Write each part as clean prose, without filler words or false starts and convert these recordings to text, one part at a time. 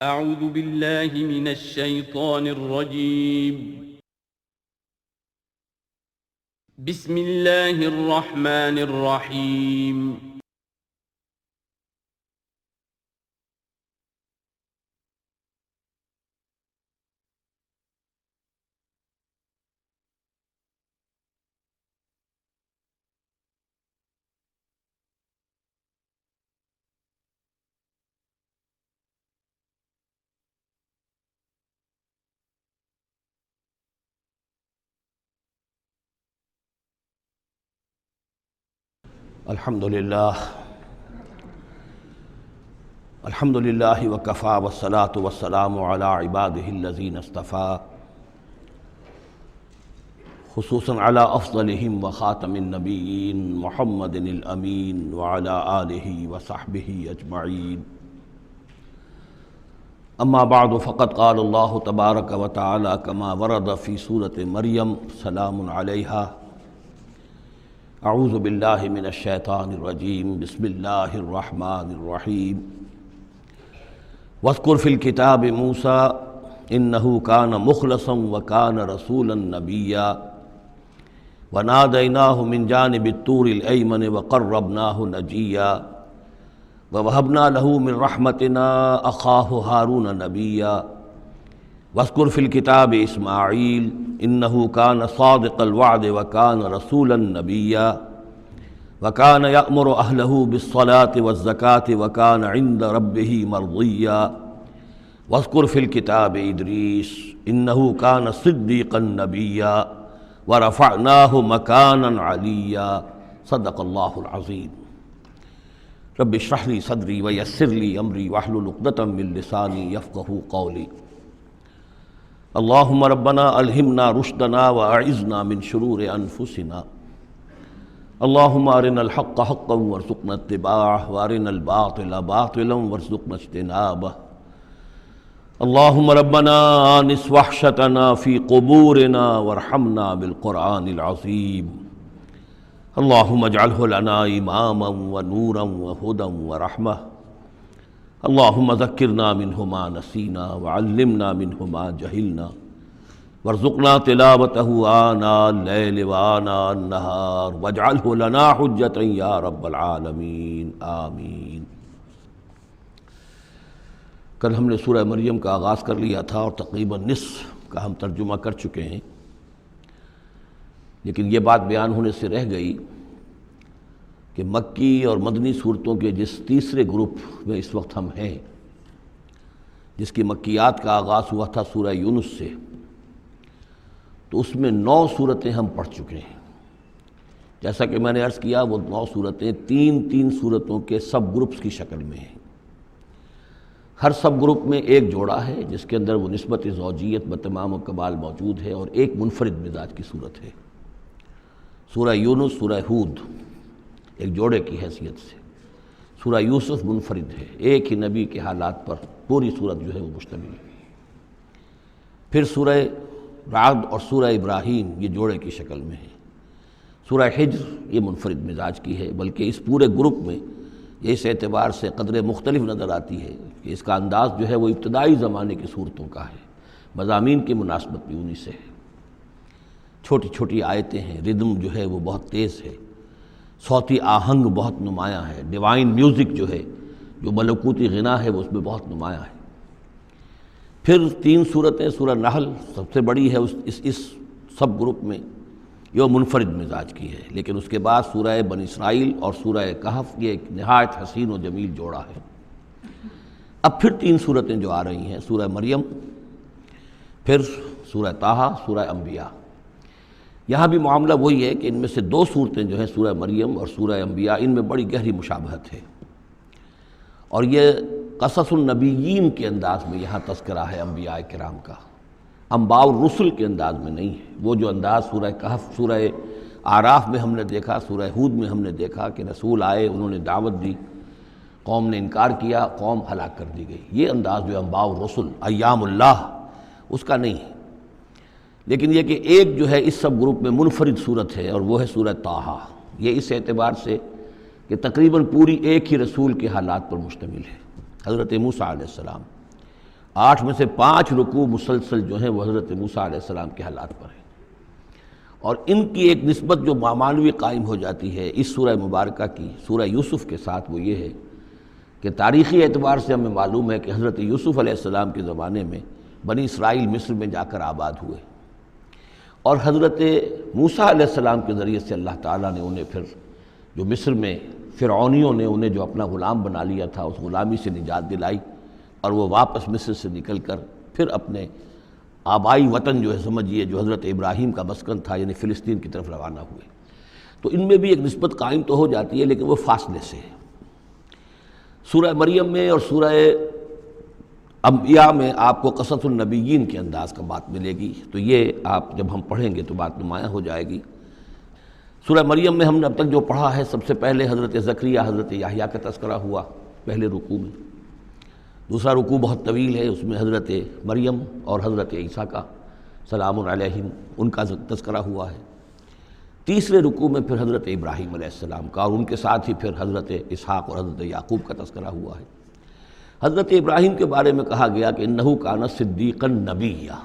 أعوذ بالله من الشيطان الرجيم. بسم الله الرحمن الرحيم. الحمد للہ وکفیٰ والصلاة والسلام علی عبادہ الذین اصطفیٰ، خصوصاً علی افضلہم وخاتم النبیین محمد الامین وعلی آلہ وصحبہ اجمعین. اما بعد فقد قال اللہ تبارک وتعالی کما ورد فی سورۃ مریم سلام علیہا. اعوذ باللہ من الشیطان الرجیم بسم اللہ الرحمن الرحیم. واذکر فی الکتاب موسیٰ انہ کان مخلصا وکان رسولا نبیا ونادیناہ من جانب الطور الایمن وقربناہ نجیا ووہبنا لہ من رحمتنا اخاہ ہارون نبیا. واذکر فی الکتاب اسماعیل انہ کان صادق الوعد وکان رسولا نبیا وکان یأمر اہلہ بالصلاة والزکاة وکان عند ربہ مرضیا. واذکر فی الکتاب ادریس انہ کان صدیقا نبیا ورفعناہ مکانا علیا. صدق اللہ العظیم. رب اشرح لی صدری ویسر لی امری واحلل عقدۃ من لسانی یفقہوا قولی. اللہم ربنا الہمنا رشدنا واعذنا من شرور انفسنا. اللہم ارنا الحق حقا وارزقنا اتباعہ وارنا الباطل باطلا وارزقنا اجتنابہ. اللہم ربنا آنس وحشتنا فی قبورنا وارحمنا بالقرآن العظیم. اللہم اجعلہ لنا اماما ونورا وہدا ورحمہ. اللہم ذکرنا منہ ما نسینا وعلمنا منہ ما جہلنا وارزقنا تلاوتہ آناء اللیل وآناء النہار واجعلہ لنا حجتا یا رب العالمین آمین. کل ہم نے سورہ مریم کا آغاز کر لیا تھا اور تقریباً نصف کا ہم ترجمہ کر چکے ہیں، لیکن یہ بات بیان ہونے سے رہ گئی کہ مکی اور مدنی صورتوں کے جس تیسرے گروپ میں اس وقت ہم ہیں، جس کی مکیات کا آغاز ہوا تھا سورہ یونس سے، تو اس میں 9 صورتیں ہم پڑھ چکے ہیں. جیسا کہ میں نے عرض کیا، وہ 9 صورتیں تین صورتوں کے سب گروپس کی شکل میں ہیں. ہر سب گروپ میں ایک جوڑا ہے جس کے اندر وہ نسبت زوجیت بتمام و کمال موجود ہے، اور ایک منفرد مزاج کی صورت ہے. سورہ یونس، سورہ ہود ایک جوڑے کی حیثیت سے، سورہ یوسف منفرد ہے، ایک ہی نبی کے حالات پر پوری صورت جو ہے وہ مشتمل ہے. پھر سورہ رعد اور سورہ ابراہیم یہ جوڑے کی شکل میں ہے. سورہ حجر یہ منفرد مزاج کی ہے، بلکہ اس پورے گروپ میں یہ اس اعتبار سے قدرے مختلف نظر آتی ہے کہ اس کا انداز جو ہے وہ ابتدائی زمانے کی صورتوں کا ہے. مضامین کی مناسبت بھی انہی سے ہے. چھوٹی چھوٹی آیتیں ہیں، ردم جو ہے وہ بہت تیز ہے، صوتی آہنگ بہت نمایاں ہے، ڈیوائن میوزک جو ہے، جو ملکوتی غنا ہے، وہ اس میں بہت نمایاں ہے. پھر 3 صورتیں، سورہ نحل سب سے بڑی ہے اس سب گروپ میں، یہ منفرد مزاج کی ہے. لیکن اس کے بعد سورہ بنی اسرائیل اور سورہ کہف یہ ایک نہایت حسین و جمیل جوڑا ہے. اب پھر 3 صورتیں جو آ رہی ہیں، سورہ مریم، پھر سورہ طٰہٰ، سورہ انبیاء. یہاں بھی معاملہ وہی ہے کہ ان میں سے 2 صورتیں جو ہیں سورہ مریم اور سورہ انبیاء، ان میں بڑی گہری مشابہت ہے، اور یہ قصص النبیین کے انداز میں یہاں تذکرہ ہے انبیاء کرام کا، انباء الرسل کے انداز میں نہیں ہے. وہ جو انداز سورہ کہف، سورہ اعراف میں ہم نے دیکھا، سورہ ہود میں ہم نے دیکھا کہ رسول آئے، انہوں نے دعوت دی، قوم نے انکار کیا، قوم ہلاک کر دی گئی. یہ انداز جو انباء الرسل، ایام اللہ، اس کا نہیں ہے. لیکن یہ کہ ایک جو ہے اس سب گروپ میں منفرد صورت ہے، اور وہ ہے سورہ طٰہٰ. یہ اس اعتبار سے کہ تقریباً پوری ایک ہی رسول کے حالات پر مشتمل ہے، حضرت موسیٰ علیہ السلام. 8 میں سے 5 رکوع مسلسل جو ہیں وہ حضرت موسیٰ علیہ السلام کے حالات پر ہیں، اور ان کی ایک نسبت جو معنوی قائم ہو جاتی ہے اس سورہ مبارکہ کی سورہ یوسف کے ساتھ، وہ یہ ہے کہ تاریخی اعتبار سے ہمیں معلوم ہے کہ حضرت یوسف علیہ السلام کے زمانے میں بنی اسرائیل مصر میں جا کر آباد ہوئے، اور حضرت موسیٰ علیہ السلام کے ذریعے سے اللہ تعالیٰ نے انہیں پھر جو مصر میں فرعونیوں نے انہیں جو اپنا غلام بنا لیا تھا اس غلامی سے نجات دلائی، اور وہ واپس مصر سے نکل کر پھر اپنے آبائی وطن جو ہے سمجھیے جو حضرت ابراہیم کا مسکن تھا یعنی فلسطین کی طرف روانہ ہوئے۔ تو ان میں بھی ایک نسبت قائم تو ہو جاتی ہے لیکن وہ فاصلے سے ہے۔ سورہ مریم میں اور سورہ انبیاء میں آپ کو قصص النبیین کے انداز کا بات ملے گی، تو یہ آپ جب ہم پڑھیں گے تو بات نمایاں ہو جائے گی۔ سورہ مریم میں ہم نے اب تک جو پڑھا ہے، سب سے پہلے حضرت زکریہ حضرت یحییٰ کا تذکرہ ہوا پہلے رکوع میں، دوسرا رکوع بہت طویل ہے، اس میں حضرت مریم اور حضرت عیسیٰ کا سلام علیہم ان کا تذکرہ ہوا ہے۔ تیسرے رکوع میں پھر حضرت ابراہیم علیہ السلام کا، اور ان کے ساتھ ہی پھر حضرت اسحاق اور حضرت یعقوب کا تذکرہ ہوا ہے۔ حضرت ابراہیم کے بارے میں کہا گیا کہ انہ کان صدیقا نبیّا۔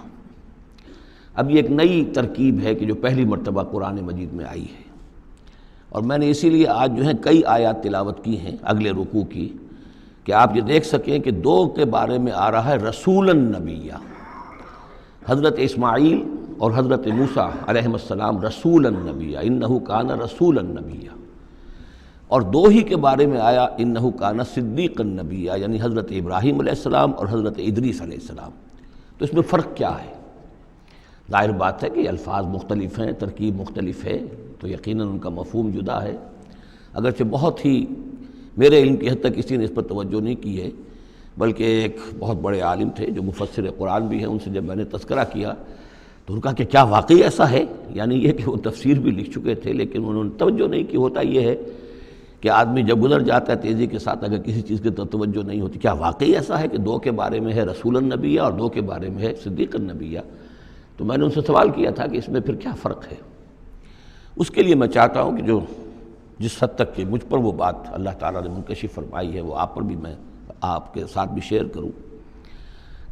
اب یہ ایک نئی ترکیب ہے کہ جو پہلی مرتبہ قرآن مجید میں آئی ہے، اور میں نے اسی لیے آج جو ہے کئی آیات تلاوت کی ہیں اگلے رکوع کی، کہ آپ یہ دیکھ سکیں کہ 2 کے بارے میں آ رہا ہے رسولا نبیّا، حضرت اسماعیل اور حضرت موسیٰ علیہ السلام رسولا نبیّا، انہ کان رسولا نبیّا، اور 2 ہی کے بارے میں آیا انہ کان صدیقا نبیّا، یعنی حضرت ابراہیم علیہ السلام اور حضرت ادریس علیہ السلام۔ تو اس میں فرق کیا ہے؟ ظاہر بات ہے کہ یہ الفاظ مختلف ہیں، ترکیب مختلف ہے، تو یقیناً ان کا مفہوم جدا ہے، اگرچہ بہت ہی میرے علم کی حد تک کسی نے اس پر توجہ نہیں کی ہے، بلکہ ایک بہت بڑے عالم تھے جو مفسر قرآن بھی ہیں، ان سے جب میں نے تذکرہ کیا تو ان کا کہ کیا واقعی ایسا ہے؟ یعنی یہ کہ وہ تفسیر بھی لکھ چکے تھے لیکن انہوں نے توجہ نہیں کی۔ ہوتا یہ ہے کہ آدمی جب گزر جاتا ہے تیزی کے ساتھ، اگر کسی چیز کی توجہ نہیں ہوتی، کیا واقعی ایسا ہے کہ 2 کے بارے میں ہے رسول النبیہ اور 2 کے بارے میں ہے صدیق النبیہ؟ تو میں نے ان سے سوال کیا تھا کہ اس میں پھر کیا فرق ہے؟ اس کے لیے میں چاہتا ہوں کہ جو جس حد تک کہ مجھ پر وہ بات اللہ تعالیٰ نے منکشف فرمائی ہے وہ آپ پر بھی میں آپ کے ساتھ بھی شیئر کروں،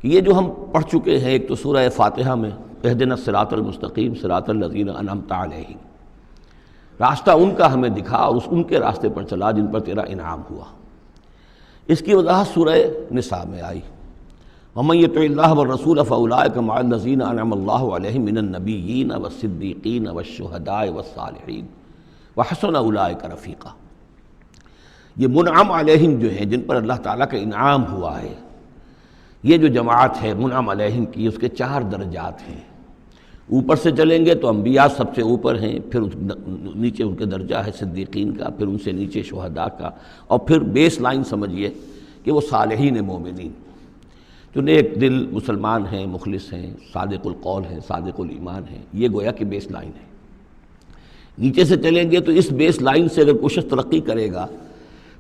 کہ یہ جو ہم پڑھ چکے ہیں، ایک تو سورہ فاتحہ میں اہدنا الصراط المستقیم صراط الذین انعمت علیہم، راستہ ان کا ہمیں دکھا اور ان کے راستے پر چلا جن پر تیرا انعام ہوا۔ اس کی وضاحت سورہ نساء میں آئی، وَمَن يُطِعِ اللَّهَ وَالرَّسُولَ فَأُولَٰئِكَ مَعَ الَّذِينَ أَنْعَمَ اللَّهُ عَلَيْهِم مِّنَ النَّبِيِّينَ وَالصِّدِّيقِينَ وَالشُّهَدَاءِ وَالصَّالِحِينَ وَحَسُنَ أُولَٰئِكَ رَفِیقًا۔ یہ منعم علیہم جو ہیں، جن پر اللہ تعالیٰ کا انعام ہوا ہے، یہ جو جماعت ہے منعم علیہم کی، اس کے 4 درجات ہیں۔ اوپر سے چلیں گے تو انبیاء سب سے اوپر ہیں، پھر نیچے ان کے درجہ ہے صدیقین کا، پھر ان سے نیچے شہداء کا، اور پھر بیس لائن سمجھیے کہ وہ صالحین مومنین جو نیک دل مسلمان ہیں، مخلص ہیں، صادق القول ہیں، صادق الایمان ہیں، یہ گویا کہ بیس لائن ہے۔ نیچے سے چلیں گے تو اس بیس لائن سے اگر کوئی شخص ترقی کرے گا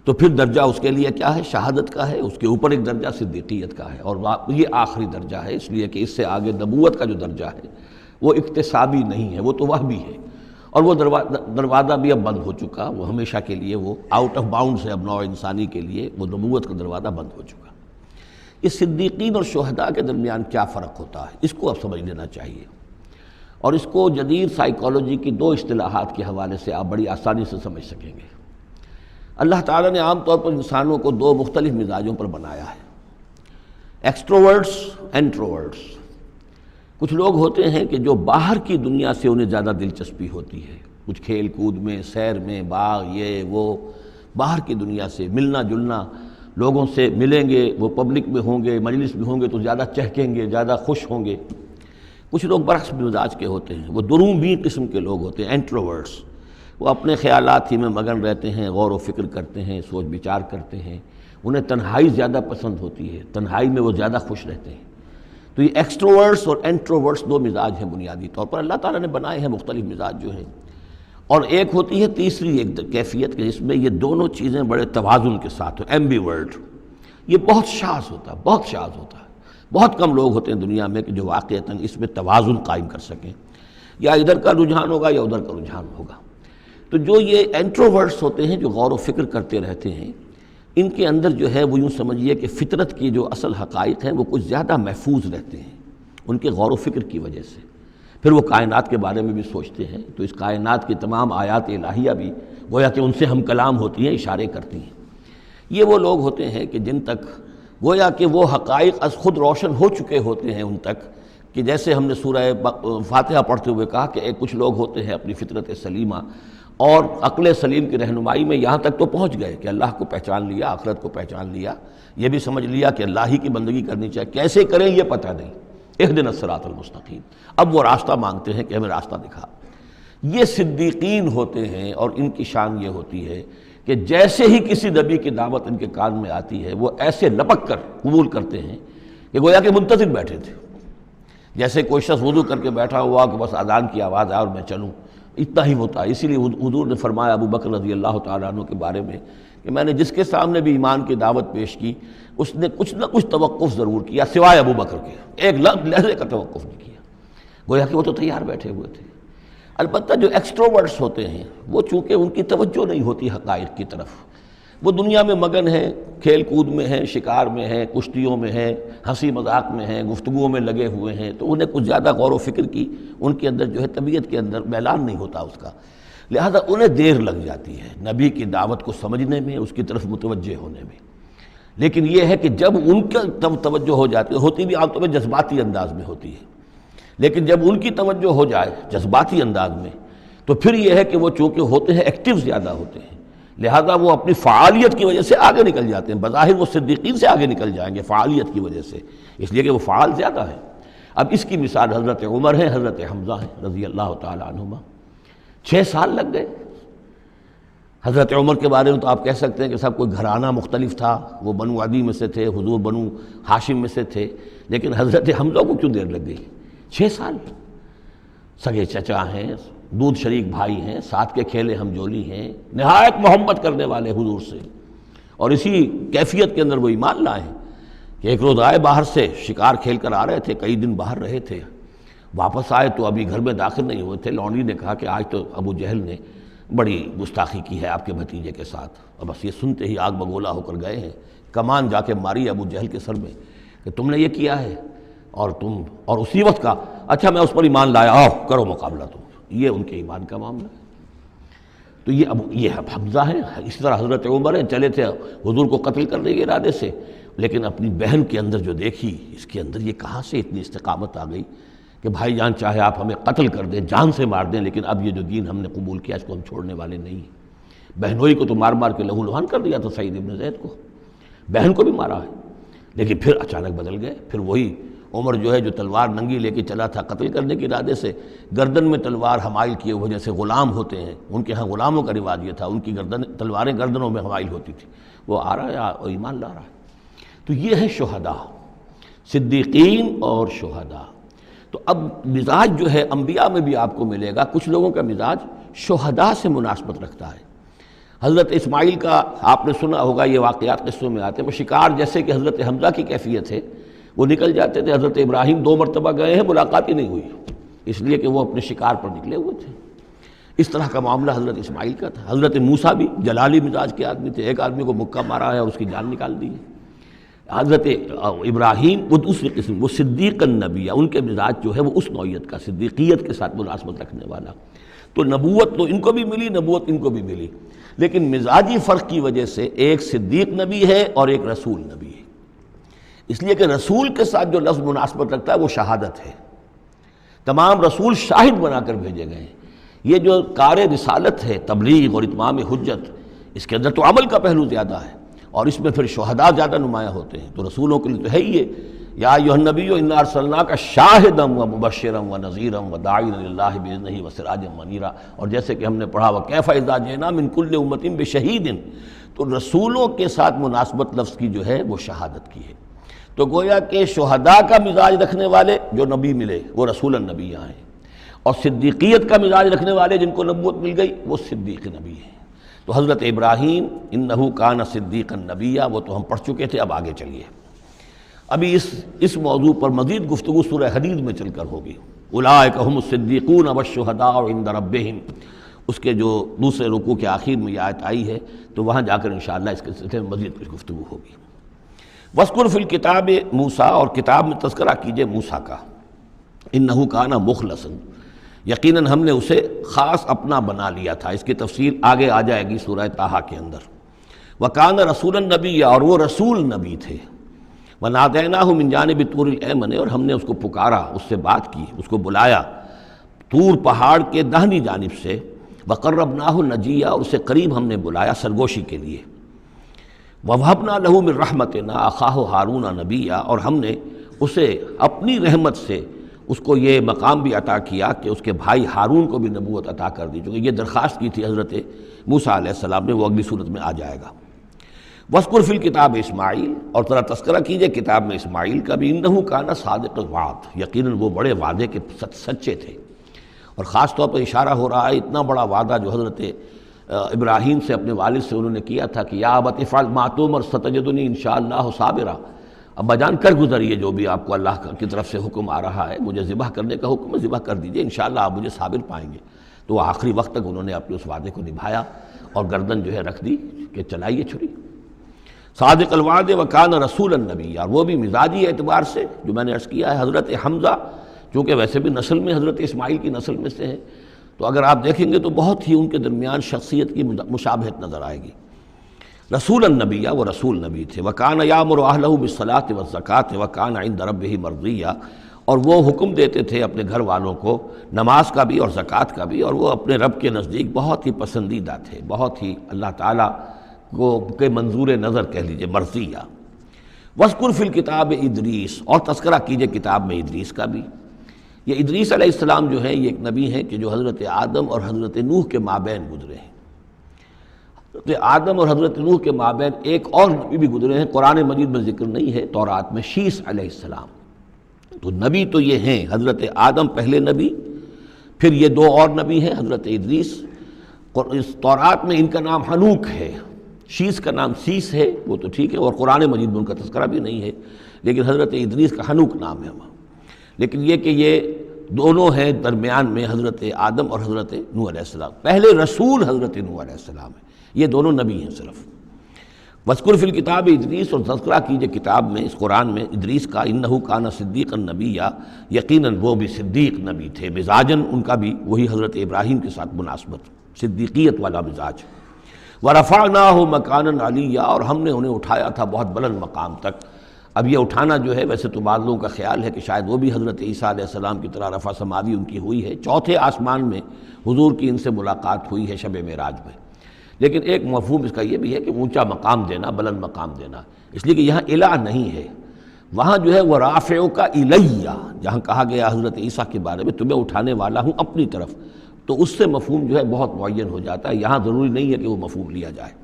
تو پھر درجہ اس کے لیے کیا ہے؟ شہادت کا ہے، اس کے اوپر ایک درجہ صدیقیت کا ہے، اور یہ آخری درجہ ہے، اس لیے کہ اس سے آگے نبوت کا جو درجہ ہے وہ اکتسابی نہیں ہے، وہ تو وہبی ہے، اور وہ دروازہ بھی اب بند ہو چکا، وہ ہمیشہ کے لیے وہ آؤٹ آف باؤنڈز ہے اب نوع انسانی کے لیے، وہ نبوت کا دروازہ بند ہو چکا۔ اس صدیقین اور شہداء کے درمیان کیا فرق ہوتا ہے، اس کو اب سمجھ لینا چاہیے، اور اس کو جدید سائیکالوجی کی 2 اصطلاحات کے حوالے سے آپ بڑی آسانی سے سمجھ سکیں گے۔ اللہ تعالیٰ نے عام طور پر انسانوں کو 2 مختلف مزاجوں پر بنایا ہے، ایکسٹروورٹس، انٹروورٹس۔ کچھ لوگ ہوتے ہیں کہ جو باہر کی دنیا سے انہیں زیادہ دلچسپی ہوتی ہے، کچھ کھیل کود میں، سیر میں، باغ، یہ وہ، باہر کی دنیا سے ملنا جلنا، لوگوں سے ملیں گے، وہ پبلک میں ہوں گے، مجلس میں ہوں گے تو زیادہ چہکیں گے، زیادہ خوش ہوں گے۔ کچھ لوگ برعکس مزاج کے ہوتے ہیں، وہ درومبین قسم کے لوگ ہوتے ہیں، انٹروورٹس۔ وہ اپنے خیالات ہی میں مگن رہتے ہیں، غور و فکر کرتے ہیں، سوچ بچار کرتے ہیں، انہیں تنہائی زیادہ پسند ہوتی ہے، تنہائی میں وہ زیادہ خوش رہتے ہیں۔ تو یہ ایکسٹروورٹس اور انٹروورٹس 2 مزاج ہیں بنیادی طور پر، اللہ تعالیٰ نے بنائے ہیں مختلف مزاج جو ہیں۔ اور ایک ہوتی ہے تیسری ایک کیفیت کہ جس میں یہ دونوں چیزیں بڑے توازن کے ساتھ ہو، ایمبیورٹ۔ یہ بہت شاذ ہوتا ہے، بہت شاذ ہوتا ہے، بہت کم لوگ ہوتے ہیں دنیا میں کہ جو واقعتاً اس میں توازن قائم کر سکیں، یا ادھر کا رجحان ہوگا یا ادھر کا رجحان ہوگا۔ تو جو یہ انٹروورٹس ہوتے ہیں جو غور و فکر کرتے رہتے ہیں، ان کے اندر جو ہے وہ یوں سمجھیے کہ فطرت کی جو اصل حقائق ہیں وہ کچھ زیادہ محفوظ رہتے ہیں ان کے غور و فکر کی وجہ سے۔ پھر وہ کائنات کے بارے میں بھی سوچتے ہیں، تو اس کائنات کی تمام آیات الہیہ بھی گویا کہ ان سے ہم کلام ہوتی ہیں، اشارے کرتی ہیں۔ یہ وہ لوگ ہوتے ہیں کہ جن تک گویا کہ وہ حقائق از خود روشن ہو چکے ہوتے ہیں ان تک، کہ جیسے ہم نے سورہ فاتحہ پڑھتے ہوئے کہا کہ کچھ لوگ ہوتے ہیں اپنی فطرت سلیمہ اور عقل سلیم کی رہنمائی میں یہاں تک تو پہنچ گئے کہ اللہ کو پہچان لیا، آخرت کو پہچان لیا، یہ بھی سمجھ لیا کہ اللہ ہی کی بندگی کرنی چاہیے، کیسے کریں یہ پتہ نہیں، اہدنا الصراط المستقیم، اب وہ راستہ مانگتے ہیں کہ ہمیں راستہ دکھا۔ یہ صدیقین ہوتے ہیں، اور ان کی شان یہ ہوتی ہے کہ جیسے ہی کسی نبی کی دعوت ان کے کان میں آتی ہے وہ ایسے لپک کر قبول کرتے ہیں کہ گویا کہ منتظر بیٹھے تھے، جیسے کوئی شخص وضو کر کے بیٹھا ہوا کہ بس اذان کی آواز آئے اور میں چلوں، اتنا ہی ہوتا ہے۔ اسی لیے حضور نے فرمایا ابو بکر رضی اللہ تعالیٰ عنہ کے بارے میں کہ میں نے جس کے سامنے بھی ایمان کی دعوت پیش کی اس نے کچھ نہ کچھ توقف ضرور کیا سوائے ابو بکر کے، ایک لحظے کا توقف نہیں کیا، گویا کہ وہ تو تیار بیٹھے ہوئے تھے۔ البتہ جو ایکسٹروورٹس ہوتے ہیں وہ چونکہ ان کی توجہ نہیں ہوتی حقائق کی طرف، وہ دنیا میں مگن ہیں، کھیل کود میں ہیں، شکار میں ہیں، کشتیوں میں ہیں، ہنسی مذاق میں ہیں، گفتگوؤں میں لگے ہوئے ہیں، تو انہیں کچھ زیادہ غور و فکر کی ان کے اندر جو ہے طبیعت کے اندر میلان نہیں ہوتا اس کا، لہذا انہیں دیر لگ جاتی ہے نبی کی دعوت کو سمجھنے میں، اس کی طرف متوجہ ہونے میں۔ لیکن یہ ہے کہ جب ان کا توجہ ہو جاتی ہوتی بھی عام طور پہ جذباتی انداز میں ہوتی ہے، لیکن جب ان کی توجہ ہو جائے جذباتی انداز میں تو پھر یہ ہے کہ وہ چونکہ ہوتے ہیں ایکٹیو زیادہ ہوتے ہیں، لہذا وہ اپنی فعالیت کی وجہ سے آگے نکل جاتے ہیں، بظاہر وہ صدیقین سے آگے نکل جائیں گے فعالیت کی وجہ سے، اس لیے کہ وہ فعال زیادہ ہیں۔ اب اس کی مثال حضرت عمر ہے، حضرت حمزہ ہیں رضی اللہ تعالیٰ عنہما، 6 سال لگ گئے۔ حضرت عمر کے بارے میں تو آپ کہہ سکتے ہیں کہ سب کوئی گھرانہ مختلف تھا، وہ بنو عدی میں سے تھے، حضور بنو ہاشم میں سے تھے، لیکن حضرت حمزہ کو کیوں دیر لگ گئی؟ 6 سال، سگے چچا ہیں، دودھ شریک بھائی ہیں، ساتھ کے کھیلے ہم جولی ہیں، نہایت محبت کرنے والے حضور سے، اور اسی کیفیت کے اندر وہ ایمان لائے ہیں کہ ایک روز آئے باہر سے، شکار کھیل کر آ رہے تھے، کئی دن باہر رہے تھے، واپس آئے تو ابھی گھر میں داخل نہیں ہوئے تھے، لونڈی نے کہا کہ آج تو ابو جہل نے بڑی گستاخی کی ہے آپ کے بھتیجے کے ساتھ، اور بس یہ سنتے ہی آگ بگولا ہو کر گئے ہیں، کمان جا کے ماری ابو جہل کے سر میں کہ تم نے یہ کیا ہے، اور اسی وقت کہا اچھا میں اس پر ایمان لایا، آؤ کرو مقابلہ تم، یہ ان کے ایمان کا معاملہ ہے۔ تو یہ حمزہ ہیں، اس طرح حضرت عمر ہیں، چلے تھے حضور کو قتل کرنے کے ارادے سے، لیکن اپنی بہن کے اندر جو دیکھی، اس کے اندر یہ کہاں سے اتنی استقامت آ گئی کہ بھائی جان چاہے آپ ہمیں قتل کر دیں، جان سے مار دیں، لیکن اب یہ جو دین ہم نے قبول کیا اس کو ہم چھوڑنے والے نہیں ہیں۔ بہنوئی کو تو مار مار کے لہو لہان کر دیا تھا سعید ابن زید کو، بہن کو بھی مارا ہے، لیکن پھر اچانک بدل گئے، پھر وہی عمر جو ہے جو تلوار ننگی لے کے چلا تھا قتل کرنے کے ارادے سے، گردن میں تلوار حمائل کیے وجہ سے غلام ہوتے ہیں، ان کے ہاں غلاموں کا رواج یہ تھا، ان کی تلواریں گردنوں میں حمائل ہوتی تھی، وہ آ رہا ہے اور ایمان لا رہا ہے۔ تو یہ ہے شہداء، صدیقین اور شہداء۔ تو اب مزاج جو ہے انبیاء میں بھی آپ کو ملے گا، کچھ لوگوں کا مزاج شہداء سے مناسبت رکھتا ہے۔ حضرت اسماعیل کا آپ نے سنا ہوگا، یہ واقعات قصوں میں آتے ہیں، وہ شکار جیسے کہ حضرت حمزہ کی کیفیت ہے، وہ نکل جاتے تھے، حضرت ابراہیم 2 مرتبہ گئے ہیں، ملاقات ہی نہیں ہوئی، اس لیے کہ وہ اپنے شکار پر نکلے ہوئے تھے۔ اس طرح کا معاملہ حضرت اسماعیل کا تھا۔ حضرت موسیٰ بھی جلالی مزاج کے آدمی تھے، ایک آدمی کو مکہ مارا ہے اور اس کی جان نکال دی ہے۔ حضرت ابراہیم وہ دوسری قسم، وہ صدیق النبی، ان کے مزاج جو ہے وہ اس نوعیت کا، صدیقیت کے ساتھ مناسبت رکھنے والا۔ تو نبوت تو ان کو بھی ملی، نبوت ان کو بھی ملی، لیکن مزاجی فرق کی وجہ سے ایک صدیق نبی ہے اور ایک رسول نبی ہے، اس لیے کہ رسول کے ساتھ جو لفظ مناسبت رکھتا ہے وہ شہادت ہے، تمام رسول شاہد بنا کر بھیجے گئے ہیں۔ یہ جو کار رسالت ہے، تبلیغ اور اتمام حجت، اس کے اندر تو عمل کا پہلو زیادہ ہے، اور اس میں پھر شہداء زیادہ نمایاں ہوتے ہیں، تو رسولوں کے لیے تو ہے ہی یہ، یا ایھا النبی انا ارسلناک شاہدا ومبشرا ونذیرا وداعیا الی اللہ باذنہ وسراجا منیرا، اور جیسے کہ ہم نے پڑھا وکیف اذا جئنا من کل امۃ بشہید، تو رسولوں کے ساتھ مناسبت لفظ کی جو ہے وہ شہادت کی ہے۔ تو گویا کہ شہداء کا مزاج رکھنے والے جو نبی ملے وہ رسول النبی ہیں، اور صدیقیت کا مزاج رکھنے والے جن کو نبوت مل گئی وہ صدیق نبی ہیں۔ تو حضرت ابراہیم انہ کان صدیقا نبیا، وہ تو ہم پڑھ چکے تھے، اب آگے چلیے۔ ابھی اس موضوع پر مزید گفتگو سورہ حدید میں چل کر ہوگی۔ اولئک ھم الصدیقون والشہداء عند ربہم اس کے جو دوسرے رکوع کے آخر میں یہ آیت آئی ہے، تو وہاں جا کر انشاءاللہ اس کے سلسلے میں مزید کچھ گفتگو ہوگی۔ وَاذْكُرْ فِي الْكِتَابِ موسیٰ، اور کتاب میں تذکرہ کیجئے موسیٰ کا، اِنَّهُ كَانَ مُخْلَصًا، یقیناً ہم نے اسے خاص اپنا بنا لیا تھا۔ اس کی تفصیل آگے آ جائے گی سورہ طٰہٰ کے اندر۔ وَكَانَ رَسُولًا نَبِيًّا، اور وہ رسول نبی تھے۔ وَنَادَيْنَاهُ مِن جَانِبِ الطُّورِ الْأَيْمَنِ، اور ہم نے اس کو پکارا، اس سے بات کی، اس کو بلایا طور پہاڑ کے داہنی جانب سے۔ وَقَرَّبْنَاهُ نَجِيًّا، اور اسے قریب ہم نے بلایا سرگوشی کے لیے۔ وَوَهَبْنَا لَهُ مِن رَحْمَتِنَا أَخَاهُ هَارُونَ نَبِيًّا، اور ہم نے اسے اپنی رحمت سے اس کو یہ مقام بھی عطا کیا کہ اس کے بھائی ہارون کو بھی نبوت عطا کر دی، چونکہ یہ درخواست کی تھی حضرت موسیٰ علیہ السلام نے، وہ اگلی صورت میں آ جائے گا۔ وَاذْكُرْ فِي الْكِتَابِ اسماعیل، اور ذرا تذکرہ کیجئے کتاب میں اسماعیل کا بھی، اِنَّهُ كَانَ صَادِقَ الْوَعْدِ، یقیناً وہ بڑے وعدے کے سچے تھے۔ اور خاص طور پر اشارہ ہو رہا ہے اتنا بڑا وعدہ جو حضرت ابراہیم سے اپنے والد سے انہوں نے کیا تھا کہ یا ابت افعل ما تؤمر ستجدنی انشاءاللہ صابرا، ابا جان کر گزریے جو بھی آپ کو اللہ کی طرف سے حکم آ رہا ہے، مجھے ذبح کرنے کا حکم ہے، ذبح کر دیجئے، انشاءاللہ آپ مجھے صابر پائیں گے۔ تو آخری وقت تک انہوں نے اپنے اس وعدے کو نبھایا اور گردن جو ہے رکھ دی کہ چلائیے چھری۔ صادق الوعد وکان رسول النبی، اور وہ بھی مزاجی اعتبار سے جو میں نے عرض کیا ہے، حضرت حمزہ چونکہ ویسے بھی نسل میں حضرت اسماعیل کی نسل میں سے ہیں، تو اگر آپ دیکھیں گے تو بہت ہی ان کے درمیان شخصیت کی مشابہت نظر آئے گی۔ رسول النبی، وہ رسول نبی تھے۔ وکان یامر اہلہ بالصلاۃ والزکاۃ وکان عند ربہ مرضیہ، اور وہ حکم دیتے تھے اپنے گھر والوں کو نماز کا بھی اور زکوٰۃ کا بھی، اور وہ اپنے رب کے نزدیک بہت ہی پسندیدہ تھے، بہت ہی اللہ تعالیٰ کو کے منظور نظر کہہ لیجیے، مرضیہ۔ وَاذْكُرْ فِي الْكِتَابِ ادریس، اور تذکرہ کیجئے کتاب میں ادریس کا بھی۔ یہ ادریس علیہ السلام جو ہیں یہ ایک نبی ہیں کہ جو حضرت آدم اور حضرت نوح کے مابین گزرے ہیں۔ حضرت آدم اور حضرت نوح کے مابین ایک اور نبی بھی گزرے ہیں، قرآن مجید میں ذکر نہیں ہے، تورات میں، شیس علیہ السلام۔ تو نبی تو یہ ہیں، حضرت آدم پہلے نبی، پھر یہ دو اور نبی ہیں حضرت ادریس۔ اس تورات میں ان کا نام حنوک ہے، شیس کا نام سیس ہے، وہ تو ٹھیک ہے، اور قرآن مجید میں ان کا تذکرہ بھی نہیں ہے، لیکن حضرت ادریس کا حنوک نام ہے وہاں۔ لیکن یہ کہ یہ دونوں ہیں درمیان میں حضرت آدم اور حضرت نوح علیہ السلام، پہلے رسول حضرت نوح علیہ السلام ہے، یہ دونوں نبی ہیں صرف۔ وَاذْكُرْ فِي الْكِتَابِ ادریس، اور تذکرہ کیجئے کتاب میں، اس قرآن میں، ادریس کا، اِنَّهُ كَانَ صِدِّيقًا نَبِيًّا، یقیناً وہ بھی صدیق نبی تھے، مزاجاً ان کا بھی وہی حضرت ابراہیم کے ساتھ مناسبت، صدیقیت والا مزاج۔ وَرَفَعْنَاهُ مَكَانًا عَلِيًّا، اور ہم نے انہیں اٹھایا تھا بہت بلند مقام تک۔ اب یہ اٹھانا جو ہے ویسے تو بعض لوگوں کا خیال ہے کہ شاید وہ بھی حضرت عیسیٰ علیہ السلام کی طرح رفع سماوی ان کی ہوئی ہے، چوتھے آسمان میں حضور کی ان سے ملاقات ہوئی ہے شب معراج میں۔ لیکن ایک مفہوم اس کا یہ بھی ہے کہ اونچا مقام دینا، بلند مقام دینا، اس لیے کہ یہاں الہ نہیں ہے، وہاں جو ہے وہ رافعک الیہ، جہاں کہا گیا حضرت عیسیٰ کے بارے میں تمہیں اٹھانے والا ہوں اپنی طرف، تو اس سے مفہوم جو ہے بہت معین ہو جاتا ہے، یہاں ضروری نہیں ہے کہ وہ مفہوم لیا جائے۔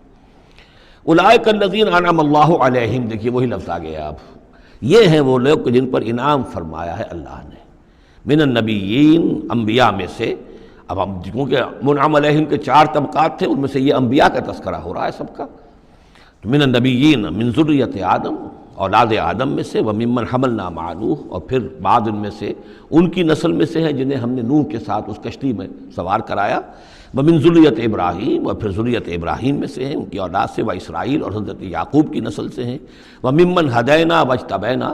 اولئک الذین انعم اللہ علیہم، دیکھیے وہی لفظ آ گیا اب، یہ ہیں وہ لوگ جن پر انعام فرمایا ہے اللہ نے، من النبیین، انبیاء میں سے۔ اب ہم کیونکہ منعم علیہم کے 4 طبقات تھے، ان میں سے یہ انبیاء کا تذکرہ ہو رہا ہے سب کا، تو من النبیین، من ذریۃ آدم، اولاد آدم میں سے، وممن حملنا مع نوح، اور پھر بعض ان میں سے ان کی نسل میں سے ہیں جنہیں ہم نے نوح کے ساتھ اس کشتی میں سوار کرایا، ومن ذریۃ ابراہیم، اور پھر ذریۃ ابراہیم میں سے ہیں، ان کی اولاد سے، و اسرائیل، اور حضرت یعقوب کی نسل سے ہیں، وممن ہدینا واجتبینا،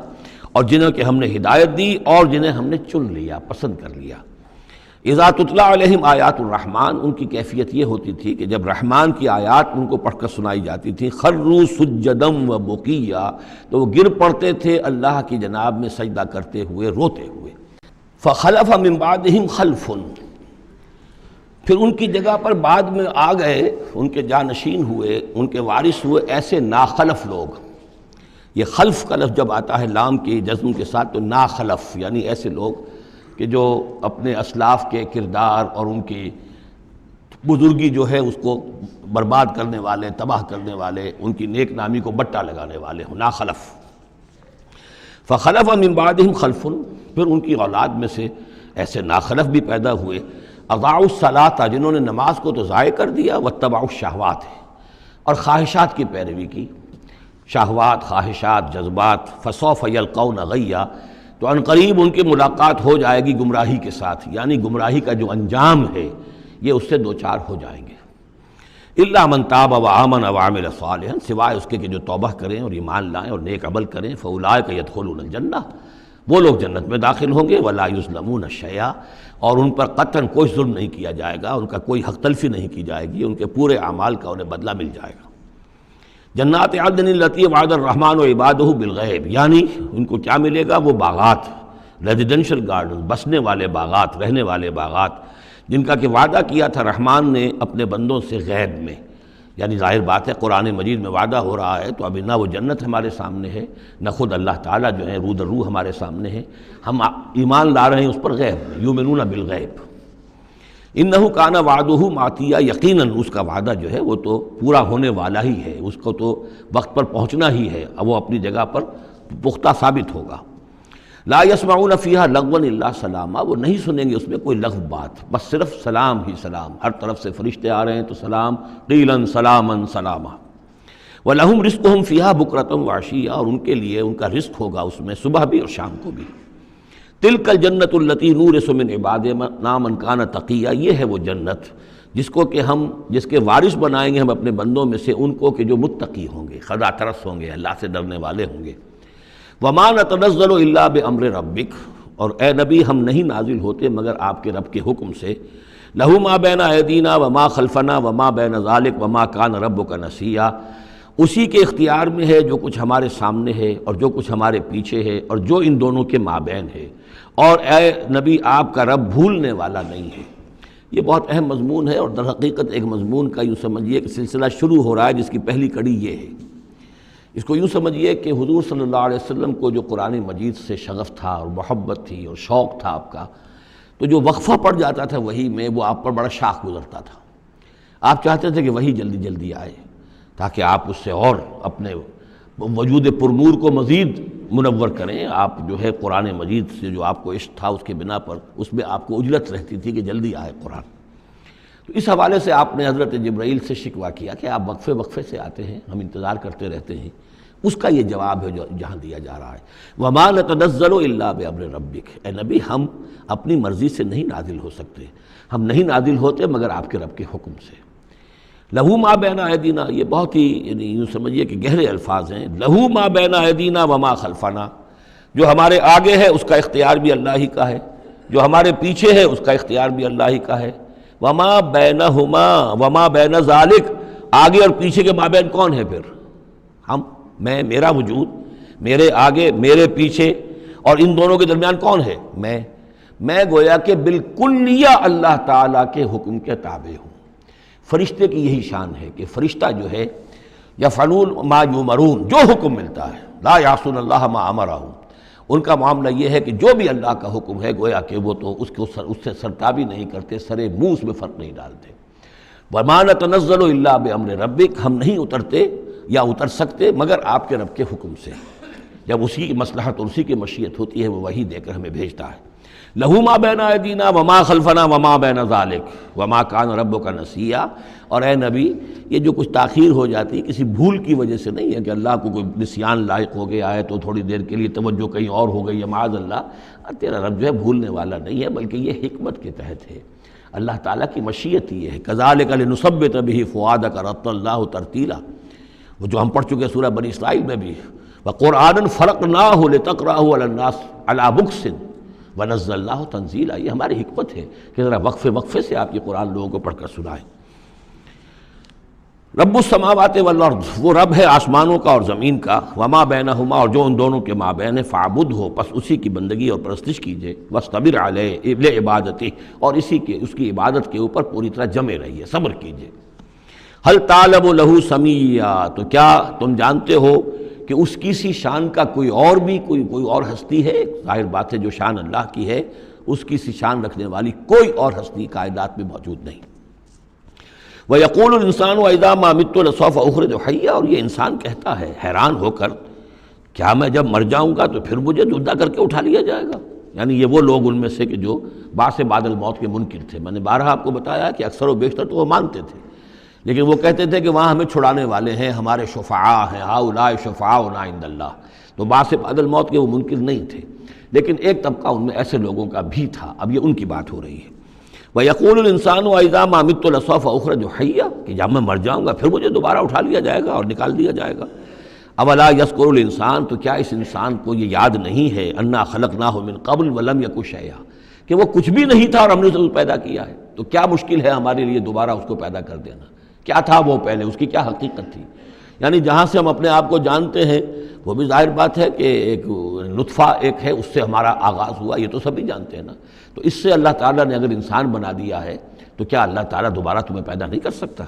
اور جنہیں کہ ہم نے ہدایت دی اور جنہیں ہم نے چن لیا، پسند کر لیا۔ اذا تتلی علیہم آیات الرحمن، ان کی کیفیت یہ ہوتی تھی کہ جب رحمان کی آیات ان کو پڑھ کر سنائی جاتی تھی، خروا سجدا و بکیا، تو وہ گر پڑتے تھے اللہ کی جناب میں سجدہ کرتے ہوئے، روتے ہوئے۔ فخلف من بعدہم خلف، پھر ان کی جگہ پر بعد میں آ گئے، ان کے جانشین ہوئے، ان کے وارث ہوئے ایسے ناخلف لوگ۔ یہ خلف کا لفظ جب آتا ہے لام کی جزم کے ساتھ تو ناخلف، یعنی ایسے لوگ کہ جو اپنے اسلاف کے کردار اور ان کی بزرگی جو ہے اس کو برباد کرنے والے، تباہ کرنے والے، ان کی نیک نامی کو بٹا لگانے والے ہوں، ناخلف۔ فخلف من بعدہم خلف، پھر ان کی اولاد میں سے ایسے ناخلف بھی پیدا ہوئے، اضاعوا الصلاۃ، جنہوں نے نماز کو تو ضائع کر دیا، واتبعوا الشہوات، اور خواہشات کی پیروی کی، شہوات، خواہشات، جذبات، فسوف یلقون غیا، تو عنقریب ان کی ملاقات ہو جائے گی گمراہی کے ساتھ، یعنی گمراہی کا جو انجام ہے یہ اس سے دوچار ہو جائیں گے۔ الا من تاب وآمن وعمل صالحا، سوائے اس کے کہ جو توبہ کریں اور ایمان لائیں اور نیک عمل کریں، فاولئک يدخلون الجنہ، وہ لوگ جنت میں داخل ہوں گے، ولا یظلمون شیئا، اور ان پر قطعاً کوئی ظلم نہیں کیا جائے گا، ان کا کوئی حق تلفی نہیں کی جائے گی، ان کے پورے اعمال کا انہیں بدلہ مل جائے گا۔ جنات عدن التی وعد الرحمن وعبادہ بالغیب، یعنی ان کو کیا ملے گا؟ وہ باغات، ریزیڈینشل گارڈن، بسنے والے باغات، رہنے والے باغات، جن کا کہ وعدہ کیا تھا رحمان نے اپنے بندوں سے غیب میں۔ یعنی ظاہر بات ہے قرآن مجید میں وعدہ ہو رہا ہے تو ابھی نہ وہ جنت ہمارے سامنے ہے، نہ خود اللہ تعالیٰ جو ہے روح در روح ہمارے سامنے ہے، ہم ایمان لا رہے ہیں اس پر غیب میں، یؤمنون بالغیب۔ انہ کان وعدہ ماتیا، یقیناً اس کا وعدہ جو ہے وہ تو پورا ہونے والا ہی ہے، اس کو تو وقت پر پہنچنا ہی ہے، اب وہ اپنی جگہ پر پختہ ثابت ہوگا۔ لا یسمعون فیہا لغوا الا سلاما، وہ نہیں سنیں گے اس میں کوئی لغو بات، بس صرف سلام ہی سلام، ہر طرف سے فرشتے آ رہے ہیں تو سلام، قیلا سلاما سلاما۔ وَلَهُمْ رِزْقُهُمْ فِيهَا بُكْرَةً وَعَشِيًّا، اور ان کے لیے ان کا رزق ہوگا اس میں صبح بھی اور شام کو بھی۔ تِلْكَ الْجَنَّةُ الَّتِي نُورِثُ مِنْ عِبَادِنَا مَنْ كَانَ تَقِيًّا، یہ ہے وہ جنت جس کو کہ ہم جس کے وارث بنائیں گے ہم اپنے بندوں میں سے ان کو کہ جو متقی ہوں گے، خدا ترس ہوں گے، اللہ سے ڈرنے والے ہوں گے۔ وَمَا نَتَنَزَّلُ إِلَّا بِأَمْرِ رَبِّكَ، اور اے نبی ہم نہیں نازل ہوتے مگر آپ کے رب کے حکم سے۔ لَهُ مَا بَيْنَ أَيْدِينَا وَمَا خَلْفَنَا وَمَا بَيْنَ ذَلِكَ وَمَا كَانَ رَبُّكَ نَسِيًّا، اسی کے اختیار میں ہے جو کچھ ہمارے سامنے ہے اور جو کچھ ہمارے پیچھے ہے اور جو ان دونوں کے مابین ہے، اور اے نبی آپ کا رب بھولنے والا نہیں ہے۔ یہ بہت اہم مضمون ہے، اور در حقیقت ایک مضمون کا یوں سمجھیے کہ سلسلہ شروع ہو رہا ہے جس کی پہلی کڑی یہ ہے۔ اس کو یوں سمجھیے کہ حضور صلی اللہ علیہ وسلم کو جو قرآن مجید سے شغف تھا اور محبت تھی اور شوق تھا آپ کا، تو جو وقفہ پڑ جاتا تھا وہی میں، وہ آپ پر بڑا شاخ گزرتا تھا۔ آپ چاہتے تھے کہ وہی جلدی جلدی آئے تاکہ آپ اس سے اور اپنے وجود پرنور کو مزید منور کریں۔ آپ جو ہے قرآن مجید سے جو آپ کو عشق تھا اس کے بنا پر اس میں آپ کو عجلت رہتی تھی کہ جلدی آئے قرآن۔ تو اس حوالے سے آپ نے حضرت جبرائیل سے شکوہ کیا کہ آپ وقفے وقفے سے آتے ہیں، ہم انتظار کرتے رہتے ہیں۔ اس کا یہ جواب ہے جو جہاں دیا جا رہا ہے، وَمَا نَتَنَزَّلُ إِلَّا بِأَمْرِ رَبِّكَ، اے نبی ہم اپنی مرضی سے نہیں نازل ہو سکتے، ہم نہیں نازل ہوتے مگر آپ کے رب کے حکم سے۔ لَهُ مَا بَيْنَ أَيْدِينَا، یہ بہت ہی یعنی یوں سمجھیے کہ گہرے الفاظ ہیں۔ لَهُ مَا بَيْنَ أَيْدِينَا وَمَا خَلْفَنَا، جو ہمارے آگے ہے اس کا اختیار بھی اللہ ہی کا ہے، جو ہمارے پیچھے ہے اس کا اختیار بھی اللہ ہی کا ہے۔ وَمَا بَيْنَهُمَا وَمَا بَيْنَ ذَلِكَ، آگے اور پیچھے کے مابین کون ہے پھر؟ ہم، میں، میرا وجود، میرے آگے میرے پیچھے، اور ان دونوں کے درمیان کون ہے؟ میں گویا کہ بالکلیہ اللہ تعالیٰ کے حکم کے تابع ہوں۔ فرشتے کی یہی شان ہے کہ فرشتہ جو ہے یفعلون ما یؤمرون، جو حکم ملتا ہے، لا یعصون اللہ ما امرہم، ان کا معاملہ یہ ہے کہ جو بھی اللہ کا حکم ہے گویا کہ وہ تو اس سے سرتابی نہیں کرتے، سرے منہ اس میں فرق نہیں ڈالتے۔ وَمَا نَتَنَزَّلُ إِلَّا بِأَمْرِ رَبِّكَ، ہم نہیں اترتے یا اتر سکتے مگر آپ کے رب کے حکم سے، جب اسی کی مصلحت اور اسی کی مشیت ہوتی ہے وہ وہی دے کر ہمیں بھیجتا ہے۔ لَهُ مَا بَيْنَ أَيْدِينَا وَمَا خَلْفَنَا وَمَا بَيْنَ ذَلِكَ وَمَا كَانَ رَبُّكَ نَسِيًّا، اور اے نبی یہ جو کچھ تاخیر ہو جاتی کسی بھول کی وجہ سے نہیں ہے کہ اللہ کو کوئی نسیان لاحق ہو گیا ہے تو تھوڑی دیر کے لیے توجہ کہیں اور ہو گئی ہے، معاذ اللہ، تیرا رب جو ہے بھولنے والا نہیں ہے، بلکہ یہ حکمت کے تحت ہے، اللہ تعالیٰ کی مشیت ہی ہے۔ كَذَلِكَ لِنُثَبِّتَ بِهِ فُؤَادَكَ رَتَّلْنَاهُ تَرْتِيلًا، وہ جو ہم پڑھ چکے سورہ بنی اسرائیل میں بھی، وَقُرْآنًا فَرَقْنَاهُ لِتَقْرَأَهُ عَلَى النَّاسِ عَلَى مُكْثٍ وَنَزَّلْنَاهُ تَنزِيلًا، یہ ہماری حکمت ہے کہ ذرا وقفے وقفے سے آپ یہ قرآن لوگوں کو پڑھ کر سنائیں۔ رب السماوات والارض، وہ رب ہے آسمانوں کا اور زمین کا، وما بینہما، اور جو ان دونوں کے مابین ہے، فاعبدہ، پس اسی کی بندگی اور پرستش کیجئے، واصطبر علیہ لعبادتہ، اور اس کی عبادت کے اوپر پوری طرح جمے رہیے، صبر کیجئے۔ ہل تعلم لہ سمیہ، تو کیا تم جانتے ہو کہ اس کی سی شان کا کوئی اور ہستی ہے؟ ظاہر بات ہے جو شان اللہ کی ہے اس کی سی شان رکھنے والی کوئی اور ہستی کائنات میں موجود نہیں۔ وَيَقُولُ الْإِنسَانُ وَإِذَا مَا مِتُّ لَسَوْفَ أُخْرَجُ حَيًّا، اور یہ انسان کہتا ہے حیران ہو کر، کیا میں جب مر جاؤں گا تو پھر مجھے زندہ کر کے اٹھا لیا جائے گا؟ یعنی یہ وہ لوگ ان میں سے کہ جو بعث بعد الموت کے منکر تھے۔ میں نے بارہا آپ کو بتایا کہ اکثر و بیشتر تو وہ مانتے تھے، لیکن وہ کہتے تھے کہ وہاں ہمیں چھڑانے والے ہیں، ہمارے شفعاء ہیں، ہؤلاء شفعاؤنا عند اللہ، تو بعث بعد الموت کے وہ منکر نہیں تھے، لیکن ایک طبقہ ان میں ایسے لوگوں کا بھی تھا۔ اب یہ ان کی بات ہو رہی ہے۔ وَيَقُولُ الْإِنسَانُ وَإِذَا مَا مِتُّ لَسَوْفَ أُخْرَجُ حَيًّا، کہ جب میں مر جاؤں گا پھر مجھے دوبارہ اٹھا لیا جائے گا اور نکال دیا جائے گا۔ اولا یذکر الانسان، تو کیا اس انسان کو یہ یاد نہیں ہے انا خلقناہ من قبل ولم یک شیئا، کہ وہ کچھ بھی نہیں تھا اور ہم نے اسے پیدا کیا ہے۔ تو کیا مشکل ہے ہمارے لیے دوبارہ اس کو پیدا کر دینا؟ کیا تھا وہ پہلے، اس کی کیا حقیقت تھی؟ یعنی جہاں سے ہم اپنے آپ کو جانتے ہیں وہ بھی ظاہر بات ہے کہ ایک نطفہ ایک ہے، اس سے ہمارا آغاز ہوا، یہ تو سبھی جانتے ہیں نا۔ تو اس سے اللہ تعالیٰ نے اگر انسان بنا دیا ہے تو کیا اللہ تعالیٰ دوبارہ تمہیں پیدا نہیں کر سکتا؟